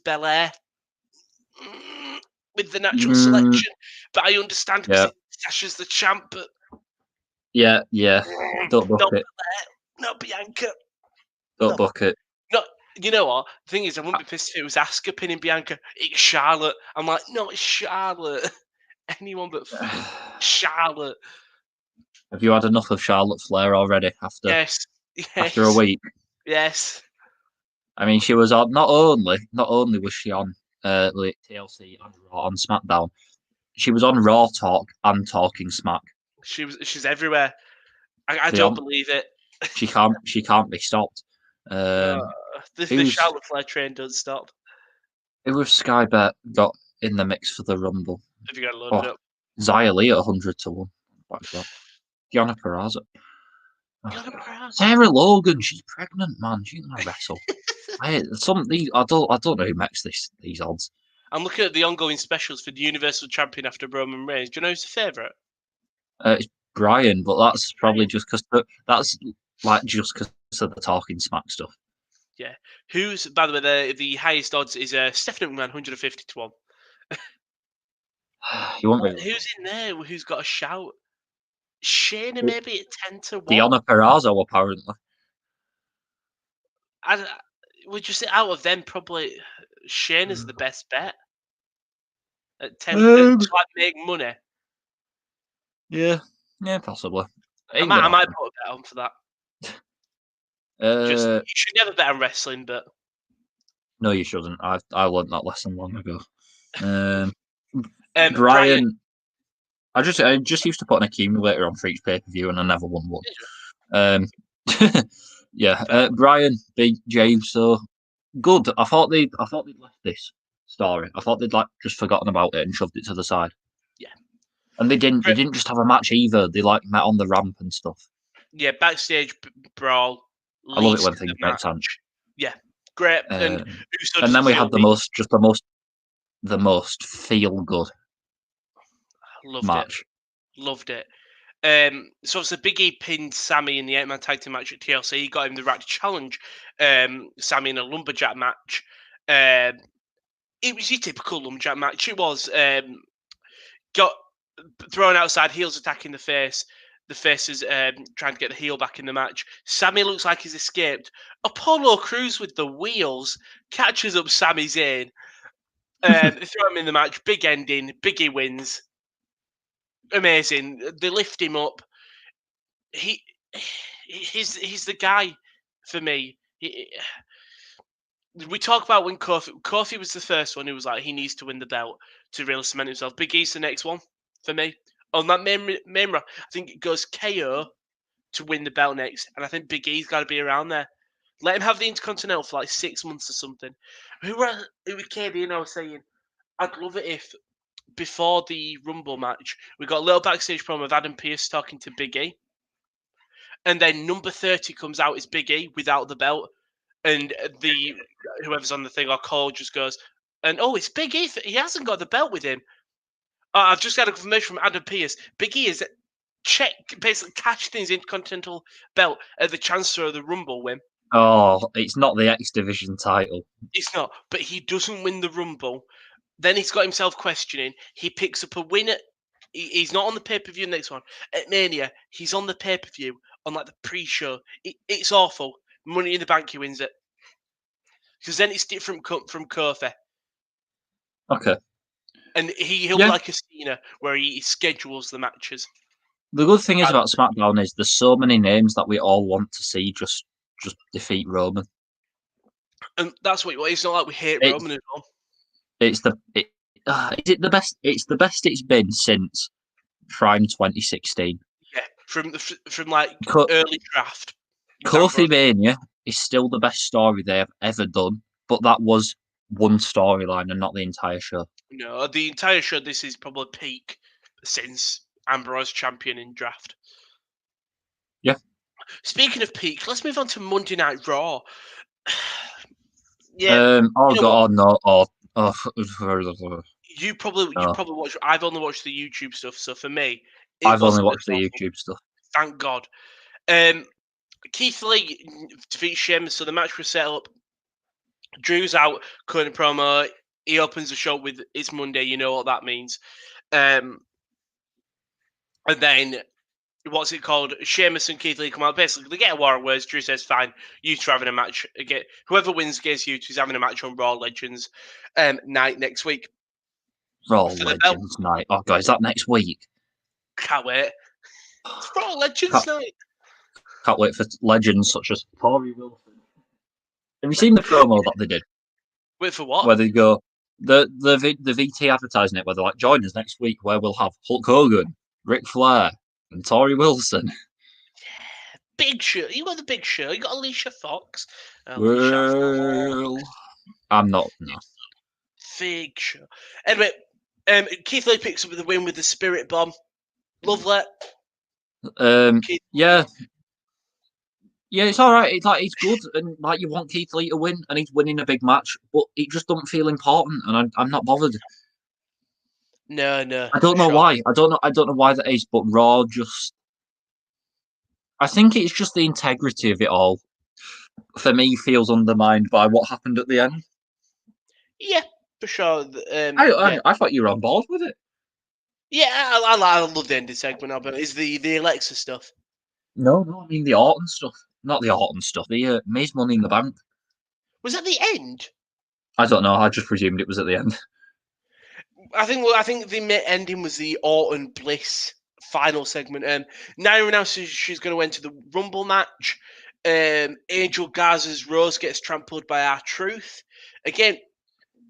Belair with the natural selection, but I understand because Sasha's the champ. But yeah, don't book it. Belair, not Bianca. Don't book it. No, you know what? The thing is, I wouldn't be pissed if it was Asuka pinning Bianca. It's Charlotte. I'm like, no, it's Charlotte. Anyone but Charlotte. Have you had enough of Charlotte Flair already after a week? Yes. I mean, she was on. Not only was she on TLC and Raw on SmackDown, she was on Raw Talk and Talking Smack. She's everywhere. I don't believe it. She can't be stopped. The Charlotte Flair train doesn't stop. Who have Sky Bet got in the mix for the Rumble? Have you got to load it up? Xia Li at 100-1. Gianna Peraza. Sarah Logan, she's pregnant, man. She's gonna wrestle. I don't know who makes these odds. I'm looking at the ongoing specials for the Universal Champion after Roman Reigns. Do you know who's the favourite? It's Brian, but that's probably just because of the Talking Smack stuff. Yeah. Who's, by the way, the highest odds is Stephanie McMahon, 150 to 1. You won't be. Who's in there who's got a shout? Shayna maybe at 10 to 1. Deonna Purrazzo, apparently. Would you say out of them, probably Shayna's the best bet? At 10 to like make money. Yeah, possibly. I might put a bet on for that. You should never bet on wrestling, but no, you shouldn't. I learned that lesson long ago. Brian, I just used to put an accumulator on for each pay-per-view, and I never won one. Yeah, Brian, Big James, so good. I thought they'd left this story. I thought they'd just forgotten about it and shoved it to the side. Yeah, and they didn't. They didn't just have a match either. They met on the ramp and stuff. Yeah, backstage brawl. I love it when things make sense. Yeah, great. And then we had the most feel good match. Loved it. So it's a Big E pinned Sami in the 8-man tag team match at TLC. He got him the right to challenge Sami in a lumberjack match. It was your typical lumberjack match. It was got thrown outside, heels attacking the face. The face is trying to get the heel back in the match. Sami looks like he's escaped. Apollo Crews with the wheels catches up Sami Zayn. They throw him in the match. Big ending. Big E wins. Amazing. They lift him up. He's the guy for me. We talk about when Kofi was the first one who was like, he needs to win the belt to really cement himself. Big E's the next one for me. On that main I think it goes KO to win the belt next, and I think Big E's got to be around there. Let him have the Intercontinental for like 6 months or something. Who was KB and I was saying, I'd love it if before the Rumble match, we got a little backstage promo of Adam Pearce talking to Big E. And then number 30 comes out as Big E without the belt. And whoever's on the thing, or Cole just goes, and it's Big E. He hasn't got the belt with him. I've just got a confirmation from Adam Pearce. Big E is basically cashed in his Intercontinental belt at the Chancellor of the Rumble win. Oh, it's not the X Division title. It's not, but he doesn't win the Rumble. Then he's got himself questioning. He picks up a win he's not on the pay-per-view next one. At Mania, he's on the pay-per-view on like the pre-show. It's awful. Money in the Bank, he wins it. Because then it's different from Kofi. Okay. And he'll be like a Cena, where he schedules the matches. The good thing is about SmackDown is there's so many names that we all want to see just defeat Roman. And that's what it's not like we hate Roman at all. Is it the best? It's the best it's been since Prime 2016. Yeah, from like early draft. Kofi Mania is still the best story they have ever done, but that was one storyline and not the entire show. No, the entire show. This is probably peak since Ambrose champion in draft. Yeah. Speaking of peak, let's move on to Monday Night Raw. Yeah. You probably watch. I've only watched the YouTube stuff, so for me, I've only watched the YouTube stuff. Thank God. Keith Lee defeats Sheamus, so the match was set up. Drew's out, cutting a promo. He opens the show with "It's Monday." You know what that means. And then, what's it called? Sheamus and Keith Lee come out. Basically, they get a war of words. Drew says, "Fine, you two are having a match again. Whoever wins against you two is having a match on Raw Legends night next week." Raw Legends night. Oh god, is that next week? Can't wait. It's Raw Legends night. Can't wait for legends such as Tori Wilson. Have you seen the promo that they did? Wait for what? Where they go the VT advertising it, where they're like, join us next week, where we'll have Hulk Hogan, Ric Flair, and Tori Wilson. Yeah, big show. You got the big show. You got Alicia Fox. Well, I'm not. No. Big show. Anyway, Keith Lee picks up the win with the Spirit Bomb. Love that. Yeah, it's all right. It's good, and like you want Keith Lee to win, and he's winning a big match, but it just doesn't feel important, and I'm not bothered. No. I don't know why. I don't know why that is, but Raw just. I think it's just the integrity of it all. for me, feels undermined by what happened at the end. Yeah, for sure. I thought you were on board with it. Yeah, I love the ending segment of it. Is the Alexa stuff. No, I mean the Orton stuff. Not the Orton stuff. The Miz Money in the Bank. Was that the end? I don't know. I just presumed it was at the end. I think the ending was the Orton Bliss final segment. Naira announces she's going to enter the Rumble match. Angel Garza's Rose gets trampled by R-Truth. Again,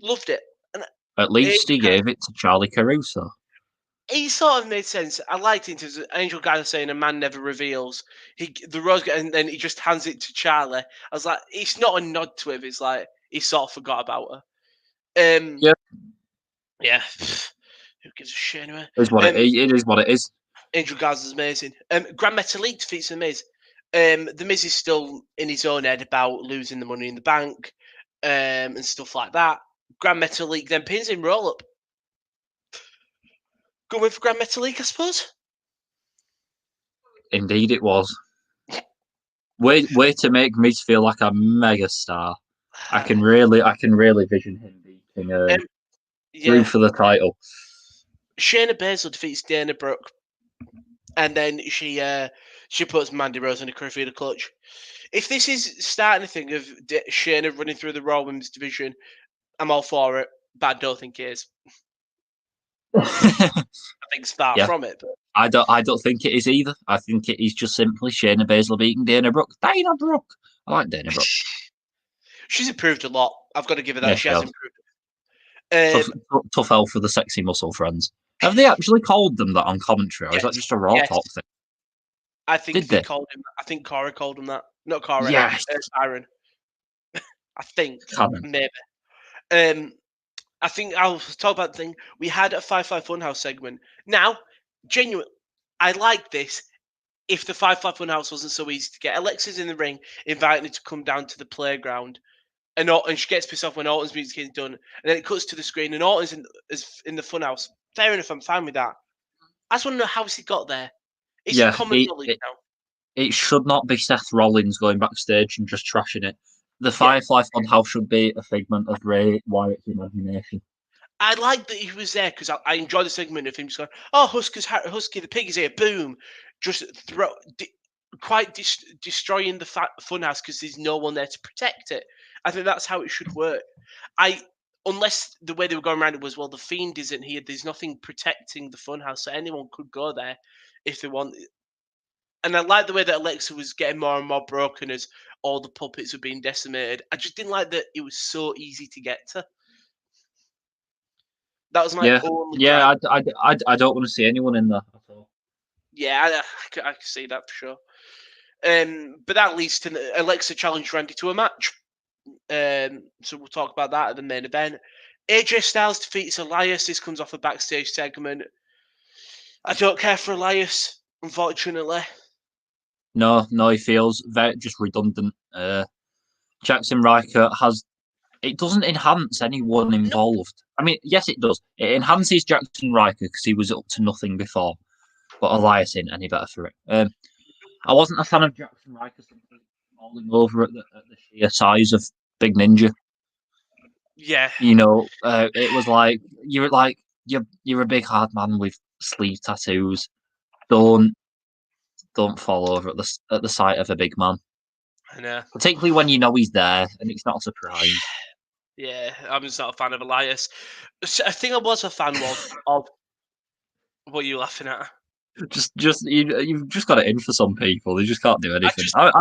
loved it. And At least he gave it to Charlie Caruso. He sort of made sense. I liked it in terms of Angel Garza saying a man never reveals. The Rose, and then he just hands it to Charlie. I was like, it's not a nod to him. It's like he sort of forgot about her. Yeah. Yeah. Who gives a shit anyway? It is what it is. Angel Garza's amazing. Grand Metalik defeats The Miz. The Miz is still in his own head about losing the Money in the Bank and stuff like that. Grand Metalik then pins him roll up. Going for Grand Metalik, I suppose. Indeed, it was. Way to make Miz feel like a mega star. I can really vision him beating Drew for the title. Shayna Baszler defeats Dana Brooke, and then she puts Mandy Rose in a Caribbean clutch. If this is starting a thing of Shayna running through the Raw Women's division, I'm all for it, but I don't think it is. I think it's far from it. But I don't think it is either. I think it is just simply Shayna Baszler beating Dana Brooke. Dana Brooke. I like Dana Brooke. She's improved a lot. I've got to give her that. Yeah, she has improved. Tough L for the sexy muscle friends. Have they actually called them that on commentary, or is that just a Raw talk thing? I think they called him. I think Cora called him that. Not Cora. Yes. Siren. I think Canon. Maybe. I think I'll talk about the thing. We had a 5-5 Funhouse segment. Now, genuinely, I like this. If the 5-5 Funhouse wasn't so easy to get, Alexa's in the ring, inviting her to come down to the playground, and she gets pissed off when Orton's music is done, and then it cuts to the screen, and Orton's in the Funhouse. Fair enough, I'm fine with that. I just want to know how he got there. It's common knowledge now. It should not be Seth Rollins going backstage and just trashing it. The Firefly Funhouse should be a figment of Bray Wyatt's imagination. I like that he was there because I enjoyed the segment of him just going, "Oh, Husky, the pig is here!" Boom, just destroying the funhouse because there's no one there to protect it. I think that's how it should work. Unless the way they were going around it was, well, the Fiend isn't here. There's nothing protecting the funhouse, so anyone could go there if they want. And I like the way that Alexa was getting more and more broken as all the puppets were being decimated. I just didn't like that it was so easy to get to. That was my only gripe. I don't want to see anyone in there at all. Yeah, I can see that for sure. But that leads to Alexa challenge Randy to a match. So we'll talk about that at the main event. AJ Styles defeats Elias. This comes off a backstage segment. I don't care for Elias, unfortunately. No, he feels very just redundant. Jackson Riker it doesn't enhance anyone involved. I mean, yes, it does. It enhances Jackson Riker because he was up to nothing before, but Elias ain't any better for it. I wasn't a fan of Jackson Riker falling over at the sheer size of Big Ninja. Yeah, it was like you're a big hard man with sleeve tattoos. Don't fall over at the sight of a big man. I know. Particularly when you know he's there and it's not a surprise. Yeah, I'm just not a fan of Elias. I think I was a fan of what are you laughing at? You've just got it in for some people. They just can't do anything. I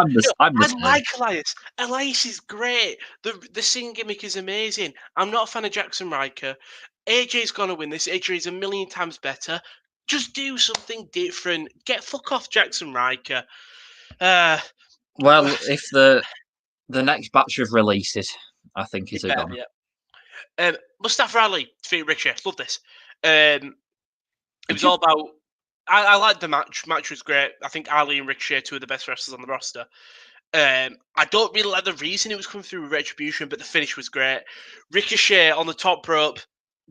like Elias. Elias is great. The singing gimmick is amazing. I'm not a fan of Jackson Riker. AJ's gonna win this. AJ is a million times better. Just do something different. Get fuck off Jackson Riker. Well, if the next batch of releases, I think is a gone. Yeah. Mustafa Ali defeated Ricochet. Love this. It was all about. I liked the match. Match was great. I think Ali and Ricochet are two of the best wrestlers on the roster. I don't really like the reason it was coming through with Retribution, but the finish was great. Ricochet on the top rope,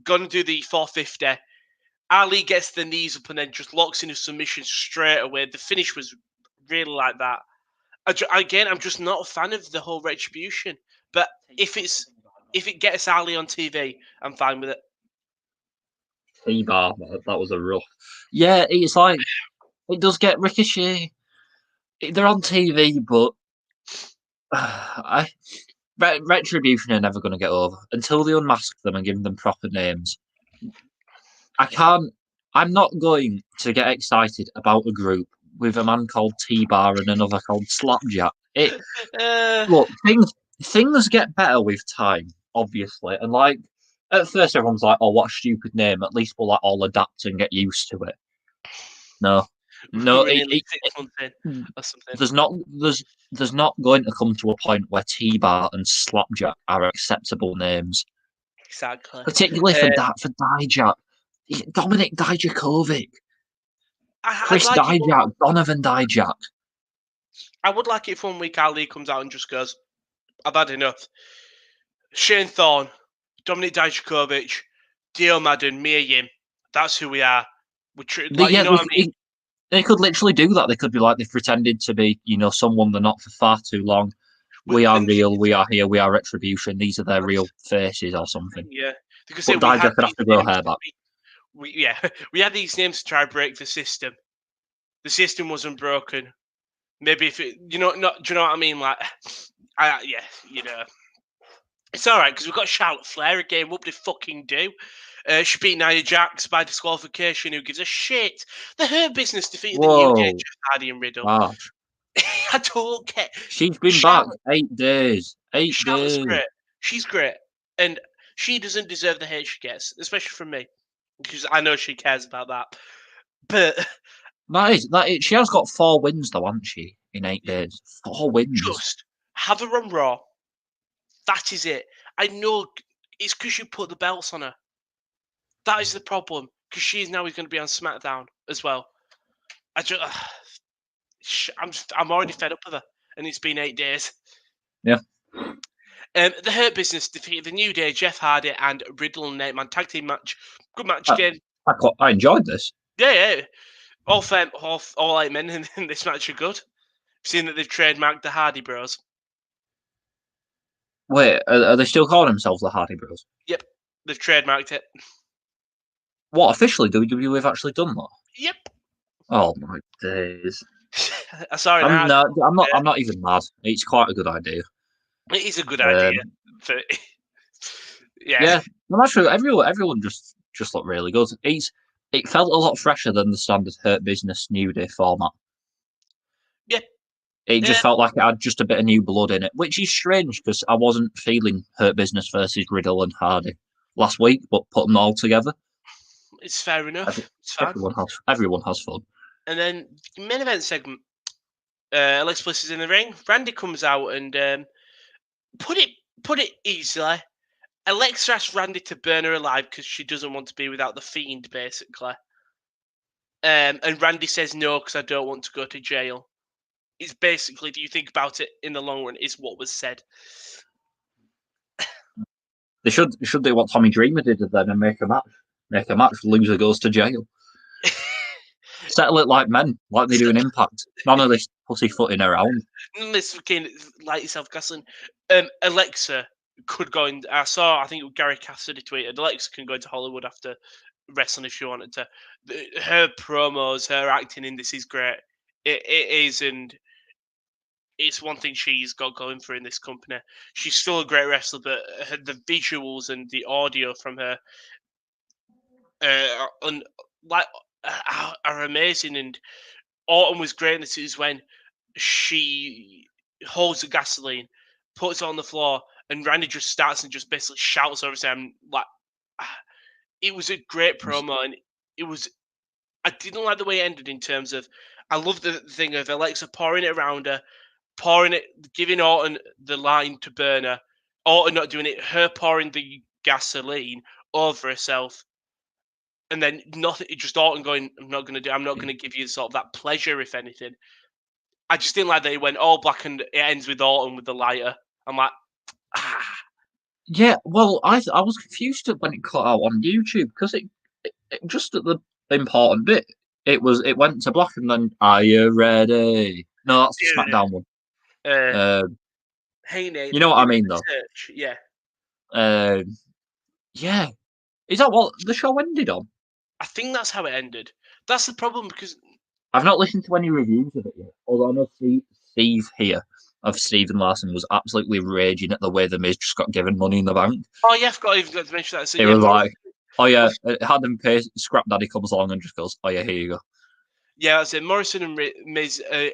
gonna do the 450. Ali gets the knees up and then just locks in a submission straight away. The finish was really like that. I'm just not a fan of the whole Retribution. But if it gets Ali on TV, I'm fine with it. T-Bar, that was a rough. Yeah, it's like it does get Ricochet. They're on TV, but Retribution are never going to get over until they unmask them and give them proper names. I'm not going to get excited about a group with a man called T-Bar and another called Slapjack. Look, things get better with time, obviously, and like at first everyone's like, "Oh, what a stupid name!" At least we'll like all adapt and get used to it. No, there's not going to come to a point where T-Bar and Slapjack are acceptable names. Exactly. Particularly for Dijak. Dominic Dijakovic. Chris Dijak. Donovan Dijak. I would like it if 1 week Ali comes out and just goes, I've had enough. Shane Thorne, Dominic Dijakovic, Dio Madden, Mia Yim. That's who we are. You know what I mean? They could literally do that. They could be like they've pretended to be, someone they're not for far too long. We are real. We are here. We are Retribution. These are their real faces or something. Yeah. But Dijak could have to grow hair back. We had these names to try to break the system. The system wasn't broken. Maybe if it, do you know what I mean? Like, it's all right because we've got Charlotte Flair again. What would they fucking do? She beat Nia Jax by disqualification. Who gives a shit? The Hurt Business defeated the New Day, Jeff Hardy and Riddle. Wow. I don't care. She's been back 8 days. Charlotte's great. She's great, and she doesn't deserve the hate she gets, especially from me, because I know she cares about that. But she has got 4 wins though, hasn't she? In 8 days, 4 wins. Just have her on Raw. That is it. I know it's because you put the belts on her. That is the problem, because she's now going to be on SmackDown as well. I'm already fed up with her, and it's been 8 days. Yeah. The Hurt Business defeated the New Day, Jeff Hardy and Riddle and 8-man tag team match. Good match again. I enjoyed this. Yeah. All 8 men in this match are good. Seeing that they've trademarked the Hardy Bros. Wait, are they still calling themselves the Hardy Bros? Yep, they've trademarked it. What, officially? WWE have actually done that? Yep. Oh my days. Sorry, I'm not even mad. It's quite a good idea. It is a good idea. Yeah. I'm actually everyone just looked really good. It felt a lot fresher than the standard Hurt Business New Day format. Yeah. It just felt like it had just a bit of new blood in it, which is strange because I wasn't feeling Hurt Business versus Riddle and Hardy last week, but put them all together. It's fair enough. Everyone has fun. And then the main event segment, Alexa Bliss is in the ring. Randy comes out and put it easily. Alexa asked Randy to burn her alive because she doesn't want to be without the Fiend, basically. And Randy says no because I don't want to go to jail. It's basically, do you think about it in the long run, is what was said. They should do what Tommy Dreamer did then and make a match. Loser goes to jail. Settle it like men, like they do in Impact. None of this pussyfooting around. None of this fucking light yourself gasoline. Alexa could go in. I think Gary Cassidy tweeted, Alexa can go into Hollywood after wrestling if she wanted to. Her promos, her acting in this is great. It is, and it's one thing she's got going for in this company. She's still a great wrestler, but the visuals and the audio from her are amazing. And Autumn was great. This is when she holds the gasoline, puts it on the floor, and Randy just starts and just basically shouts over them. It was a great promo, and I didn't like the way it ended in terms of, I love the thing of Alexa pouring it around her, giving Autumn the line to burn her, Autumn not doing it, her pouring the gasoline over herself, and then nothing, just Autumn going, I'm not going to give you sort of that pleasure, if anything. I just didn't like that it went all black and it ends with Autumn with the lighter. I'm like, Yeah, well, I was confused when it cut out on YouTube because it just at the important bit, it went to black and then, are you ready? No, that's the SmackDown one. Hey Nate, You know what I mean, though. search. Yeah. Yeah. Is that what the show ended on? I think that's how it ended. That's the problem because I've not listened to any reviews of it yet. Although I know Steve here of Stephen Larson was absolutely raging at the way the Miz just got given Money in the Bank. oh yeah, I forgot even to mention that. So It yeah, was like, oh yeah, had them pay. Scrap Daddy comes along and just goes, oh yeah, here you go. Yeah, that's it. Morrison and Miz are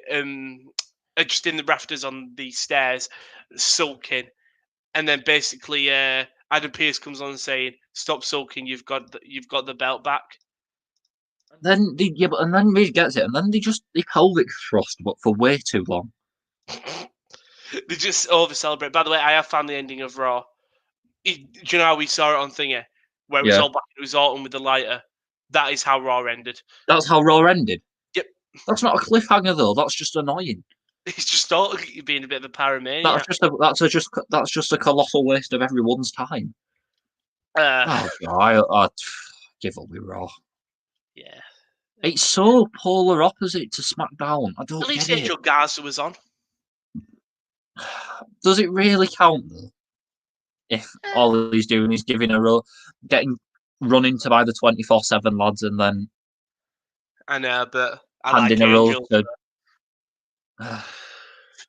just in the rafters on the stairs, sulking, and then basically Adam Pearce comes on saying, "Stop sulking. You've got the belt back." And then Miz gets it, and then they pelvic thrust, but for way too long. They just over celebrate. By the way, I have found the ending of Raw. Do you know how we saw it on Thingy, where it was all back? It was Orton with the lighter. That is how Raw ended. That's how Raw ended. Yep. That's not a cliffhanger though. That's just annoying. It's just being a bit of a pyromania. That's just a colossal waste of everyone's time. I give up with Raw. Yeah. It's so polar opposite to SmackDown. I don't At least get Angel it. Garza was on. Does it really count though? If all he's doing is giving getting run into by the 24/7 lads, and then I know, but I handing like a rose Angel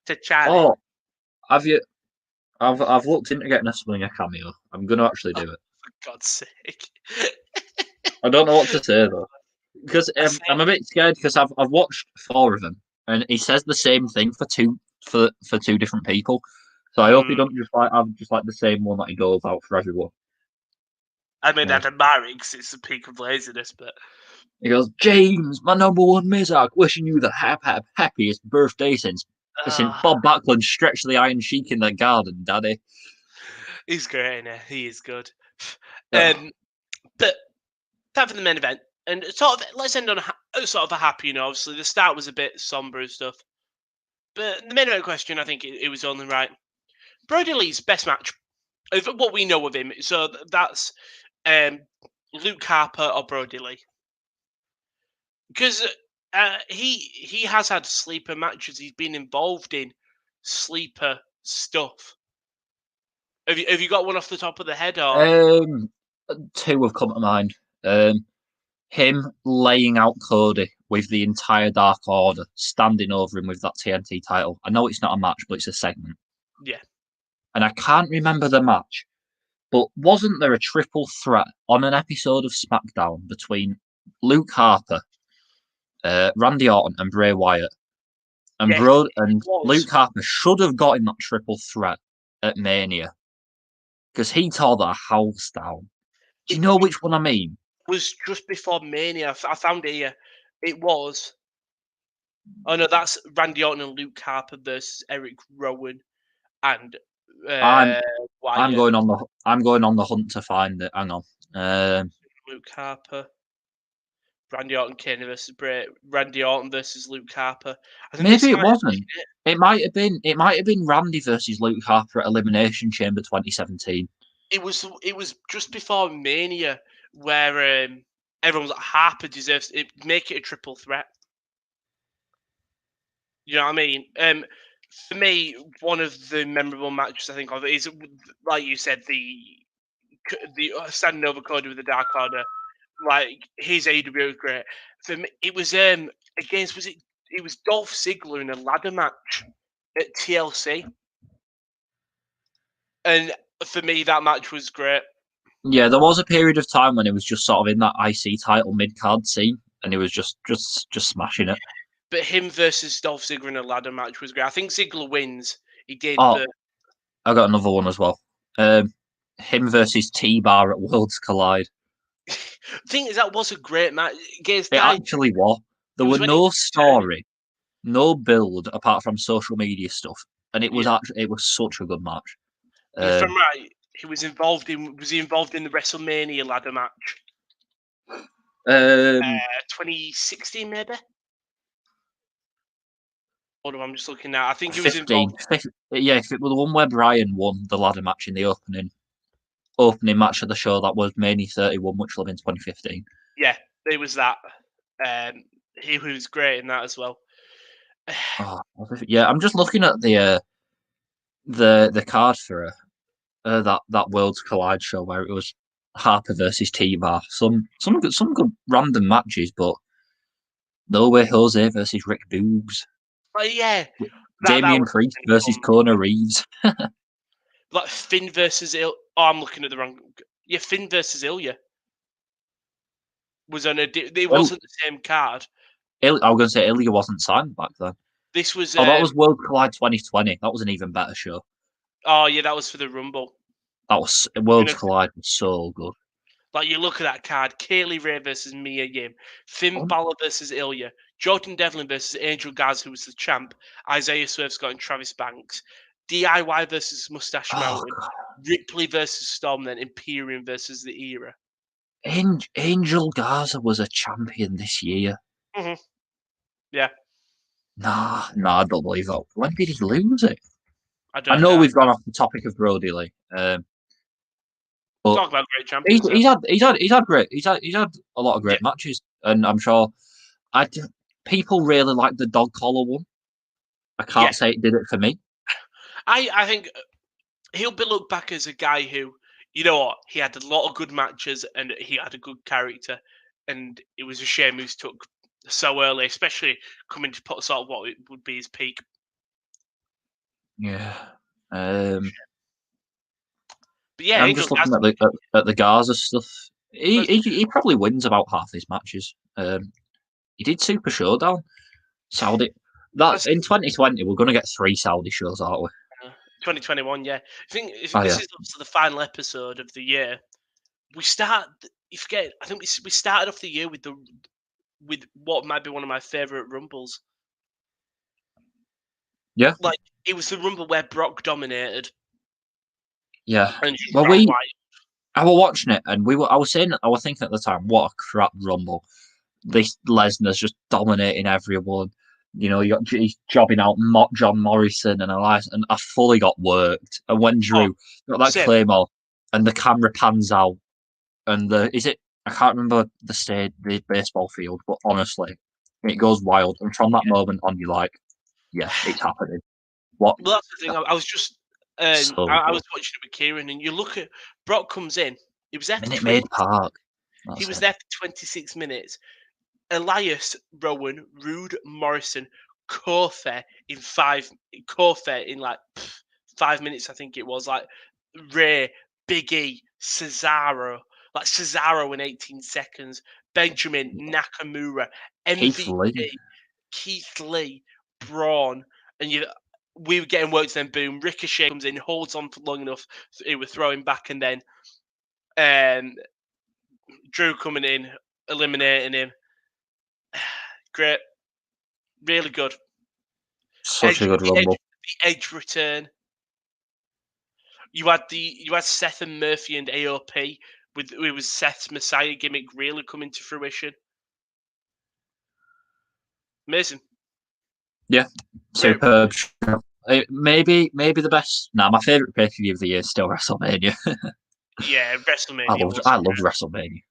to Charlie. Oh, have you? I've looked into getting a Swinger cameo. I'm going to actually do it. For God's sake. I don't know what to say though, because I'm a bit scared because I've watched 4 of them, and he says the same thing for two different people. So I hope he don't have just like the same one that he goes out for everyone. I mean, I'd admire it because it's the peak of laziness, but he goes, James, my number one Mizark, wishing you the happiest birthday since Bob Backlund stretched the iron sheik in the garden, Daddy. He's great, isn't he? He is good. But time for the main event, and sort of let's end on sort of a happy note. Obviously, the start was a bit somber and stuff, but the main event question, I think it was only right. Brody Lee's best match, of what we know of him. So that's Luke Harper or Brody Lee, because he has had sleeper matches. He's been involved in sleeper stuff. Have you got one off the top of the head? Or 2 have come to mind. Him laying out Cody with the entire Dark Order, standing over him with that TNT title. I know it's not a match, but it's a segment. Yeah. And I can't remember the match, but wasn't there a triple threat on an episode of SmackDown between Luke Harper, Randy Orton, and Bray Wyatt? And Luke Harper should have gotten that triple threat at Mania, because he tore that house down. Do you know which one I mean? Was just before Mania. I found it here. It was. Oh no, that's Randy Orton and Luke Harper versus Eric Rowan and I'm going on the hunt to find it. Hang on. Luke Harper. Randy Orton Kane versus Bray. Randy Orton versus Luke Harper. Maybe it wasn't. It might have been Randy versus Luke Harper at Elimination Chamber 2017. It was just before Mania where everyone was like, Harper deserves it. Make it a triple threat. You know what I mean? For me, one of the memorable matches I think of is, like you said, the standing over Cody with the Dark Order. Like his AEW was great. For me, it was against it was Dolph Ziggler in a ladder match at TLC, and for me that match was great. Yeah, there was a period of time when it was just sort of in that IC title mid card scene, and he was just smashing it. But him versus Dolph Ziggler in a ladder match was great. I think Ziggler wins. He did. Oh, I got another one as well. Him versus T-Bar at Worlds Collide. The thing is, that was a great match. It actually was. There was no story, no build apart from social media stuff, and it was such a good match. If I'm right, was he involved in the WrestleMania ladder match? 2016 maybe. Hold on, I'm just looking now. I think he was involved. Yeah, if it was the one where Bryan won the ladder match in the opening match of the show, that was Mania 31, which was in 2015. Yeah, it was that. He was great in that as well. Oh, yeah, I'm just looking at the card for that Worlds Collide show where it was Harper versus T-Bar. Some good random matches, but no way Jose versus Rick Boogs. Yeah, that Damian was Priest versus Kona Reeves. like Finn versus Il. Oh, I'm looking at the wrong. Yeah, Finn versus Ilya was on a. It wasn't the same card. I was going to say Ilya wasn't signed back then. This was. Oh, that was World Collide 2020. That was an even better show. Oh yeah, that was for the Rumble. That was Worlds Collide was so good. Like you look at that card: Kaylee Ray versus Mia Yim, Finn Balor versus Ilya, Jordan Devlin versus Angel Garza, who was the champ, Isaiah Swerve Scott and Travis Banks, DIY versus Mustache Mountain, God. Ripley versus Storm, then Imperium versus the Era. Angel Garza was a champion this year. Mm-hmm. Yeah. Nah, I don't believe that. When did he lose it? I know know. we've gone off the topic of Brody Lee, but Talk about great champions. he's had a lot of great matches, and I'm sure people really like the dog collar one. I can't say it did it for me. I think he'll be looked back as a guy who, you know what, he had a lot of good matches and he had a good character, and it was a shame he was took so early, especially coming to put sort of what it would be his peak. Yeah. But yeah, I'm just looking at the Garza stuff. He probably wins about half his matches. He did Super Showdown, Saudi. That's in 2020. We're going to get 3 Saudi shows, aren't we? 2021, yeah. I think this is also the final episode of the year. We start. You forget. I think we started off the year with what might be one of my favorite Rumbles. Yeah, like it was the Rumble where Brock dominated. Yeah. And well, I was watching it, and I was thinking at the time, what a crap Rumble. This Lesnar's just dominating everyone. You know, he's jobbing out John Morrison and Elias, and I fully got worked. And when Drew got that Claymore, and the camera pans out, and I can't remember the baseball field, but honestly, it goes wild. And from that moment on, you're like, yeah, it's happening. What? Well, that's the thing. I was just, I was watching it with Kieran, and you look at Brock comes in. He was there for Minute Maid Park. He was there for 26 minutes. Elias, Rowan, Rude, Morrison, Kofi in like 5 minutes, I think it was. Like Ray, Big E, Cesaro, like Cesaro in 18 seconds, Benjamin, Nakamura, MVP, Keith Lee, Braun, and we were getting worked. Then boom, Ricochet comes in, holds on for long enough. It was throwing back, and then Drew coming in, eliminating him. Great, really good. Such a good Rumble. The Edge return. You had Seth and Murphy and AOP it was Seth's Messiah gimmick really coming to fruition. Amazing. Yeah, superb. Maybe the best. My favorite pay per view of the year is still WrestleMania. Yeah, WrestleMania. I loved WrestleMania.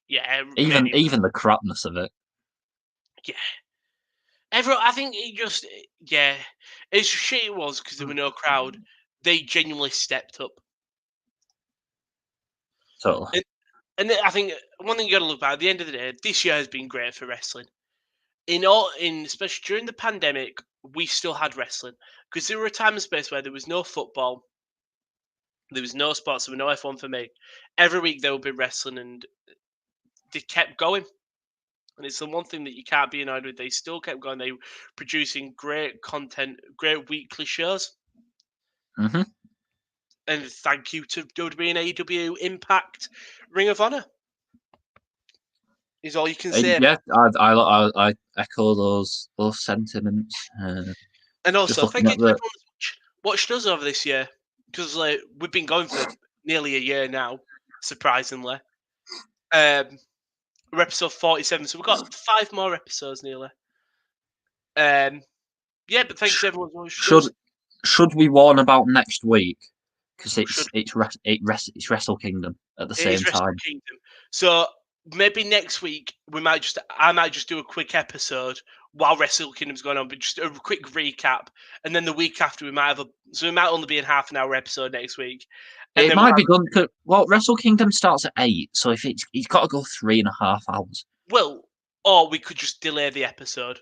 Yeah, even the crapness of it. Yeah, everyone. I think it just as shit it was because there were no crowd. They genuinely stepped up. Totally. And I think one thing you got to look at the end of the day, this year has been great for wrestling. Especially during the pandemic, we still had wrestling because there were a time and space where there was no football, there was no sports, there was no F1 for me. Every week there would be wrestling, and they kept going. And it's the one thing that you can't be annoyed with. They still kept going. They were producing great content, great weekly shows. Mm-hmm. And thank you to WWE and AEW Impact, Ring of Honor. Is all you can say. Yeah, I echo those sentiments. And also, thank you to everyone that's watched us over this year, because we've been going for nearly a year now, surprisingly. We're episode 47, so we've got 5 more episodes nearly. Yeah, but thanks to everyone who watched us. Should we warn about next week? Because it's Wrestle Kingdom at the same time. So maybe next week I might just do a quick episode while Wrestle Kingdom's going on, but just a quick recap. And then the week after, we might only be in half an hour episode next week. And it might be done. Well, Wrestle Kingdom starts at 8, so if he's got to go 3.5 hours. Well, or we could just delay the episode.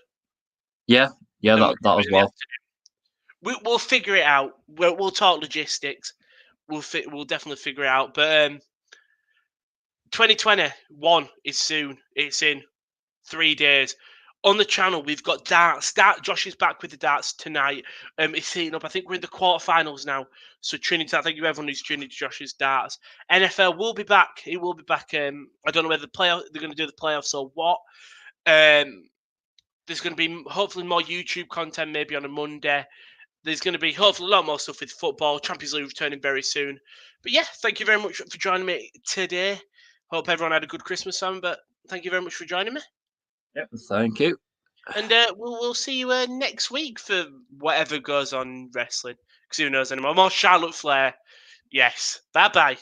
Yeah, that as well. We'll figure it out. We'll talk logistics. We'll definitely figure it out. But 2021 is soon. It's in 3 days. On the channel, we've got darts. Josh is back with the darts tonight. It's heating up. I think we're in the quarterfinals now. So thank you everyone who's tuning to Josh's darts. NFL will be back. It will be back. I don't know whether they're going to do the playoffs or what. There's going to be hopefully more YouTube content maybe on a Monday. There's going to be hopefully a lot more stuff with football. Champions League returning very soon. But yeah, thank you very much for joining me today. Hope everyone had a good Christmas, Sam. But thank you very much for joining me. Yep, thank you. And we'll see you next week for whatever goes on wrestling. Because who knows anymore. More Charlotte Flair. Yes. Bye-bye.